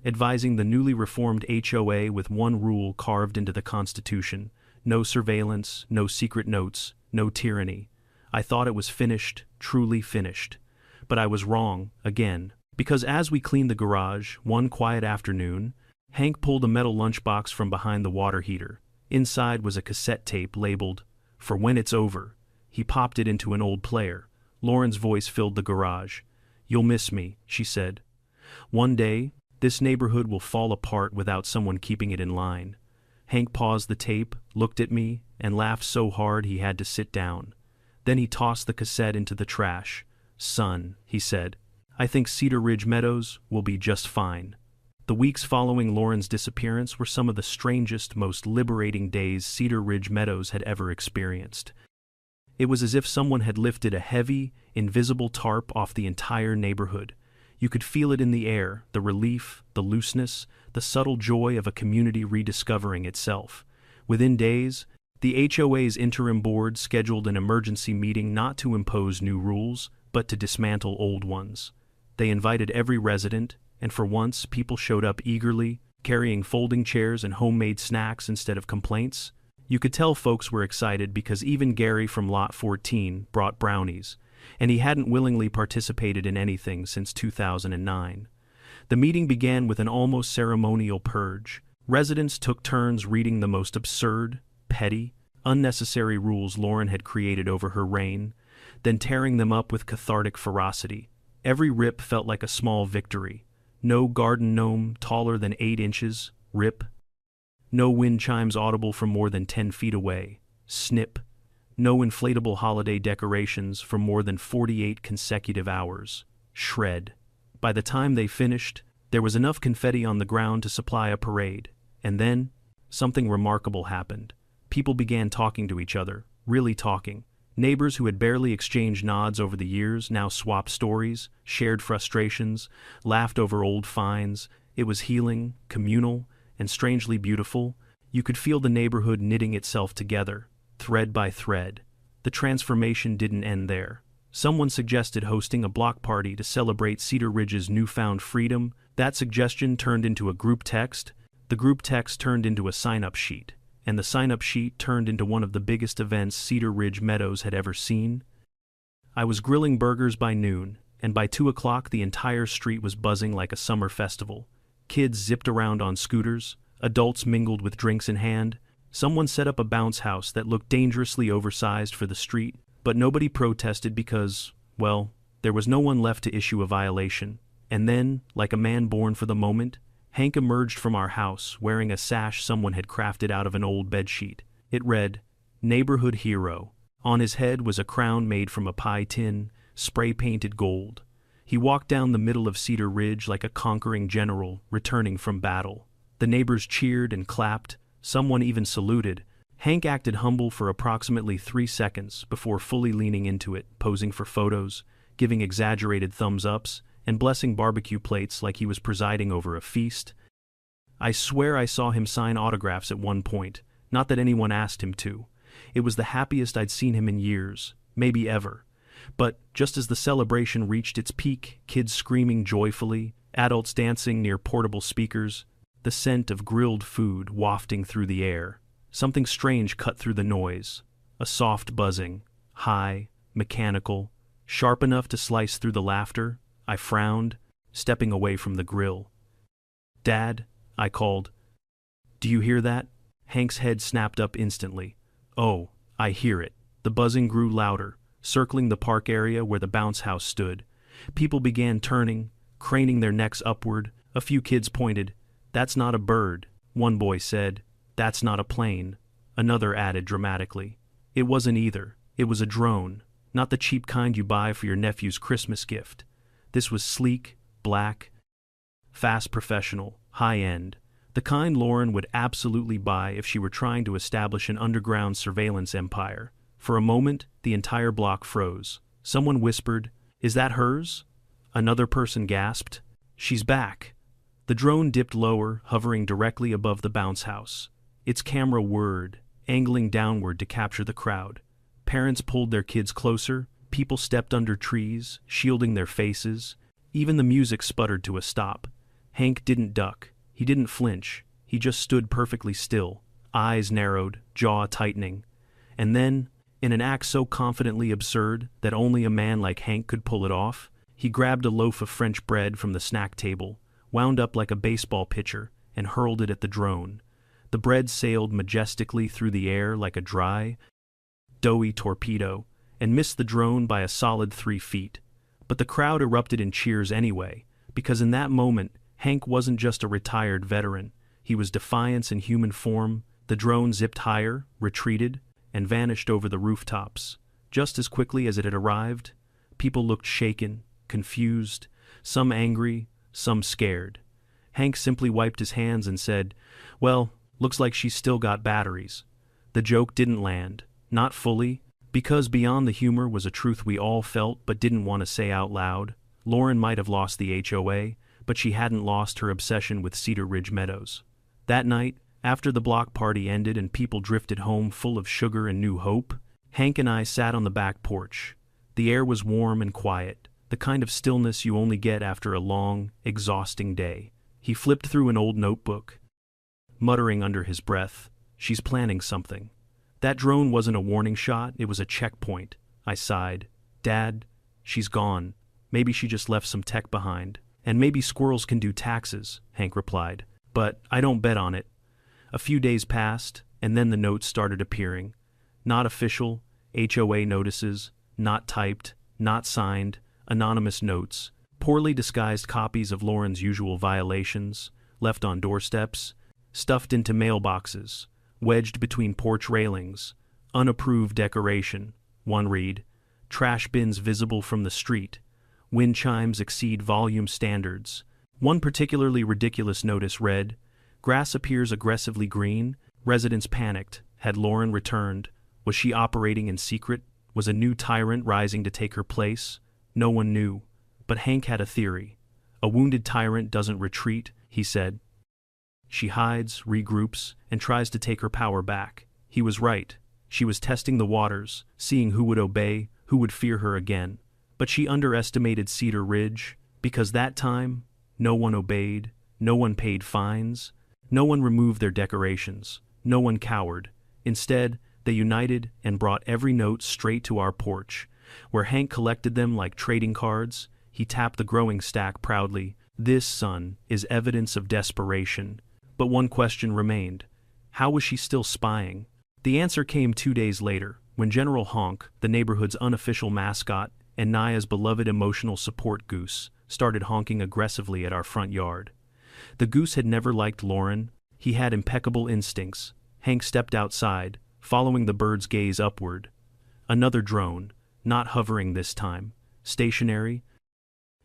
advising the newly reformed HOA with one rule carved into the Constitution: no surveillance, no secret notes, no tyranny. I thought it was finished, truly finished. But I was wrong, again. Because as we cleaned the garage, one quiet afternoon, Hank pulled a metal lunchbox from behind the water heater. Inside was a cassette tape labeled, "For When It's Over." He popped it into an old player. Lauren's voice filled the garage. "You'll miss me," she said. "One day, this neighborhood will fall apart without someone keeping it in line." Hank paused the tape, looked at me, and laughed so hard he had to sit down. Then he tossed the cassette into the trash. "Son," he said, "I think Cedar Ridge Meadows will be just fine." The weeks following Lauren's disappearance were some of the strangest, most liberating days Cedar Ridge Meadows had ever experienced. It was as if someone had lifted a heavy, invisible tarp off the entire neighborhood. You could feel it in the air, the relief, the looseness, the subtle joy of a community rediscovering itself. Within days, the HOA's interim board scheduled an emergency meeting not to impose new rules, but to dismantle old ones. They invited every resident, and for once people showed up eagerly, carrying folding chairs and homemade snacks instead of complaints. You could tell folks were excited because even Gary from Lot 14 brought brownies, and he hadn't willingly participated in anything since 2009. The meeting began with an almost ceremonial purge. Residents took turns reading the most absurd, petty, unnecessary rules Lauren had created over her reign, then tearing them up with cathartic ferocity. Every rip felt like a small victory. No garden gnome taller than 8 inches Rip. No wind chimes audible from more than 10 feet away. Snip. No inflatable holiday decorations for more than 48 consecutive hours. Shred. By the time they finished, there was enough confetti on the ground to supply a parade. And then, something remarkable happened. People began talking to each other, really talking. Neighbors who had barely exchanged nods over the years now swapped stories, shared frustrations, laughed over old finds. It was healing, communal, and strangely beautiful. You could feel the neighborhood knitting itself together, thread by thread. The transformation didn't end there. Someone suggested hosting a block party to celebrate Cedar Ridge's newfound freedom. That suggestion turned into a group text. The group text turned into a sign-up sheet. And the sign-up sheet turned into one of the biggest events Cedar Ridge Meadows had ever seen. I was grilling burgers by noon, and by 2 o'clock the entire street was buzzing like a summer festival. Kids zipped around on scooters, adults mingled with drinks in hand. Someone set up a bounce house that looked dangerously oversized for the street, but nobody protested because, well, there was no one left to issue a violation. And then, like a man born for the moment, Hank emerged from our house wearing a sash someone had crafted out of an old bedsheet. It read, "Neighborhood Hero." On his head was a crown made from a pie tin, spray-painted gold. He walked down the middle of Cedar Ridge like a conquering general returning from battle. The neighbors cheered and clapped. Someone even saluted. Hank acted humble for approximately 3 seconds before fully leaning into it, posing for photos, giving exaggerated thumbs-ups, and blessing barbecue plates like he was presiding over a feast. I swear I saw him sign autographs at one point, not that anyone asked him to. It was the happiest I'd seen him in years, maybe ever. But just as the celebration reached its peak, kids screaming joyfully, adults dancing near portable speakers, the scent of grilled food wafting through the air, something strange cut through the noise, a soft buzzing, high, mechanical, sharp enough to slice through the laughter. I frowned, stepping away from the grill. "Dad," I called. "Do you hear that?" Hank's head snapped up instantly. "Oh, I hear it." The buzzing grew louder, circling the park area where the bounce house stood. People began turning, craning their necks upward. A few kids pointed. "That's not a bird," one boy said. "That's not a plane." Another added dramatically. "It wasn't either. It was a drone, not the cheap kind you buy for your nephew's Christmas gift. This was sleek, black, fast professional, high-end, the kind Lauren would absolutely buy if she were trying to establish an underground surveillance empire." For a moment, the entire block froze. Someone whispered, "Is that hers?" Another person gasped, "She's back." The drone dipped lower, hovering directly above the bounce house. Its camera whirred, angling downward to capture the crowd. Parents pulled their kids closer. People stepped under trees, shielding their faces. Even the music sputtered to a stop. Hank didn't duck. He didn't flinch. He just stood perfectly still, eyes narrowed, jaw tightening. And then, in an act so confidently absurd that only a man like Hank could pull it off, he grabbed a loaf of French bread from the snack table, wound up like a baseball pitcher, and hurled it at the drone. The bread sailed majestically through the air like a dry, doughy torpedo, and missed the drone by a solid 3 feet. But the crowd erupted in cheers anyway, because in that moment, Hank wasn't just a retired veteran. He was defiance in human form. The drone zipped higher, retreated, and vanished over the rooftops. Just as quickly as it had arrived, people looked shaken, confused, some angry, some scared. Hank simply wiped his hands and said, "Well, looks like she's still got batteries." The joke didn't land, not fully, because beyond the humor was a truth we all felt but didn't want to say out loud. Lauren might have lost the HOA, but she hadn't lost her obsession with Cedar Ridge Meadows. That night, after the block party ended and people drifted home full of sugar and new hope, Hank and I sat on the back porch. The air was warm and quiet, the kind of stillness you only get after a long, exhausting day. He flipped through an old notebook, muttering under his breath, "She's planning something." That drone wasn't a warning shot, it was a checkpoint. I sighed. "Dad, she's gone. Maybe she just left some tech behind. And maybe squirrels can do taxes," Hank replied. "But I don't bet on it." A few days passed, and then the notes started appearing. Not official, HOA notices, not typed, not signed, anonymous notes, poorly disguised copies of Lauren's usual violations, left on doorsteps. stuffed into mailboxes, wedged between porch railings, unapproved decoration. One read, trash bins visible from the street, wind chimes exceed volume standards. One particularly ridiculous notice read, grass appears aggressively green, residents panicked. Had Lauren returned? Was she operating in secret? Was a new tyrant rising to take her place? No one knew. But Hank had a theory. A wounded tyrant doesn't retreat, he said. She hides, regroups, and tries to take her power back. He was right. She was testing the waters, seeing who would obey, who would fear her again. But she underestimated Cedar Ridge, because that time, no one obeyed, no one paid fines, no one removed their decorations, no one cowered. Instead, they united and brought every note straight to our porch, where Hank collected them like trading cards. He tapped the growing stack proudly. This, son, is evidence of desperation. But one question remained. How was she still spying? The answer came 2 days later, when General Honk, the neighborhood's unofficial mascot, and Naya's beloved emotional support goose, started honking aggressively at our front yard. The goose had never liked Lauren. He had impeccable instincts. Hank stepped outside, following the bird's gaze upward. Another drone, not hovering this time, stationary.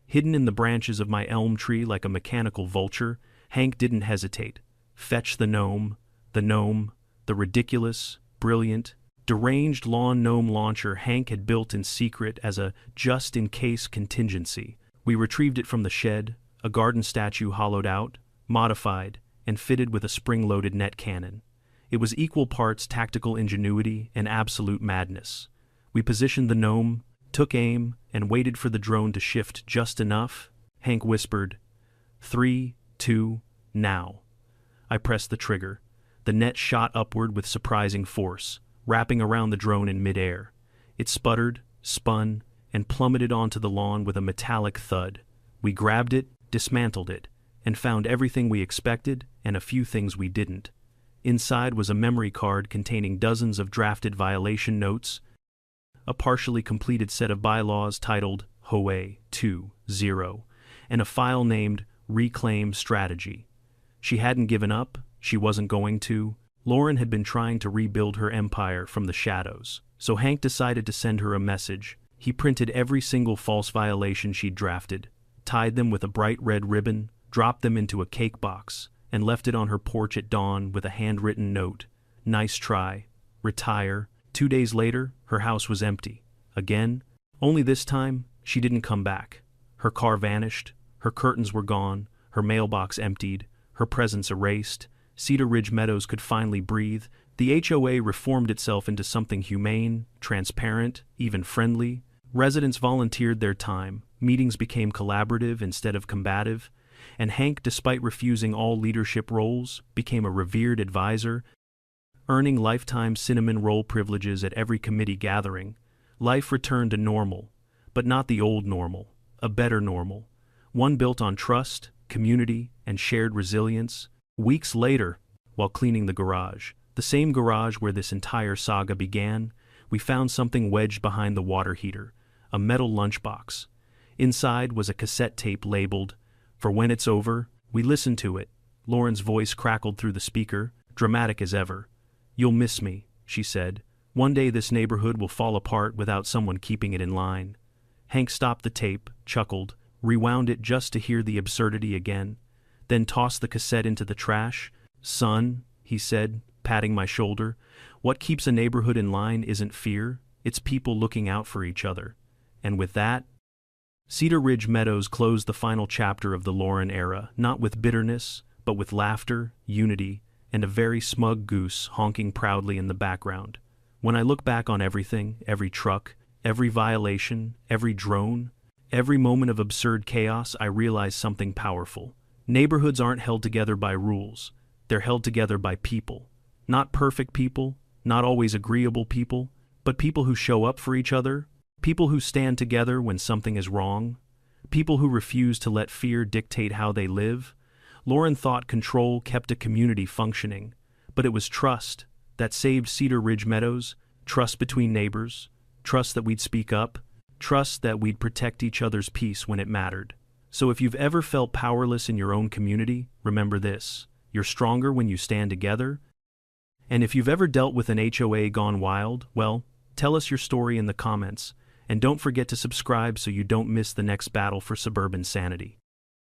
Hidden in the branches of my elm tree like a mechanical vulture, Hank didn't hesitate. Fetch the gnome, the ridiculous, brilliant, deranged lawn gnome launcher Hank had built in secret as a just-in-case contingency. We retrieved it from the shed, a garden statue hollowed out, modified, and fitted with a spring-loaded net cannon. It was equal parts tactical ingenuity and absolute madness. We positioned the gnome, took aim, and waited for the drone to shift just enough. Hank whispered, 3, 2, now. I pressed the trigger. The net shot upward with surprising force, wrapping around the drone in midair. It sputtered, spun, and plummeted onto the lawn with a metallic thud. We grabbed it, dismantled it, and found everything we expected and a few things we didn't. Inside was a memory card containing dozens of drafted violation notes, a partially completed set of bylaws titled HOA 2.0, and a file named Reclaim Strategy. She hadn't given up, she wasn't going to. Lauren had been trying to rebuild her empire from the shadows, so Hank decided to send her a message. He printed every single false violation she'd drafted, tied them with a bright red ribbon, dropped them into a cake box, and left it on her porch at dawn with a handwritten note. Nice try. Retire. 2 days later, her house was empty. Again, only this time, she didn't come back. Her car vanished, her curtains were gone, her mailbox emptied, her presence erased. Cedar Ridge Meadows could finally breathe. The HOA reformed itself into something humane, transparent, even friendly. Residents volunteered their time, meetings became collaborative instead of combative, and Hank, despite refusing all leadership roles, became a revered advisor, earning lifetime cinnamon roll privileges at every committee gathering. Life returned to normal, but not the old normal, a better normal, one built on trust, community, and shared resilience. Weeks later, while cleaning the garage, the same garage where this entire saga began, we found something wedged behind the water heater, a metal lunchbox. Inside was a cassette tape labeled, "For When It's Over." We listened to it. Lauren's voice crackled through the speaker, dramatic as ever. "You'll miss me," she said. "One day this neighborhood will fall apart without someone keeping it in line." Hank stopped the tape, chuckled, rewound it just to hear the absurdity again, then tossed the cassette into the trash. "Son," he said, patting my shoulder, "what keeps a neighborhood in line isn't fear, it's people looking out for each other." And with that, Cedar Ridge Meadows closed the final chapter of the Lauren era, not with bitterness, but with laughter, unity, and a very smug goose honking proudly in the background. When I look back on everything, every truck, every violation, every drone, every moment of absurd chaos, I realize something powerful. Neighborhoods aren't held together by rules. They're held together by people. Not perfect people, not always agreeable people, but people who show up for each other, people who stand together when something is wrong, people who refuse to let fear dictate how they live. Lauren thought control kept a community functioning, but it was trust that saved Cedar Ridge Meadows, trust between neighbors, trust that we'd speak up, trust that we'd protect each other's peace when it mattered. So if you've ever felt powerless in your own community, remember this. You're stronger when you stand together. And if you've ever dealt with an HOA gone wild, well, tell us your story in the comments. And don't forget to subscribe so you don't miss the next battle for suburban sanity.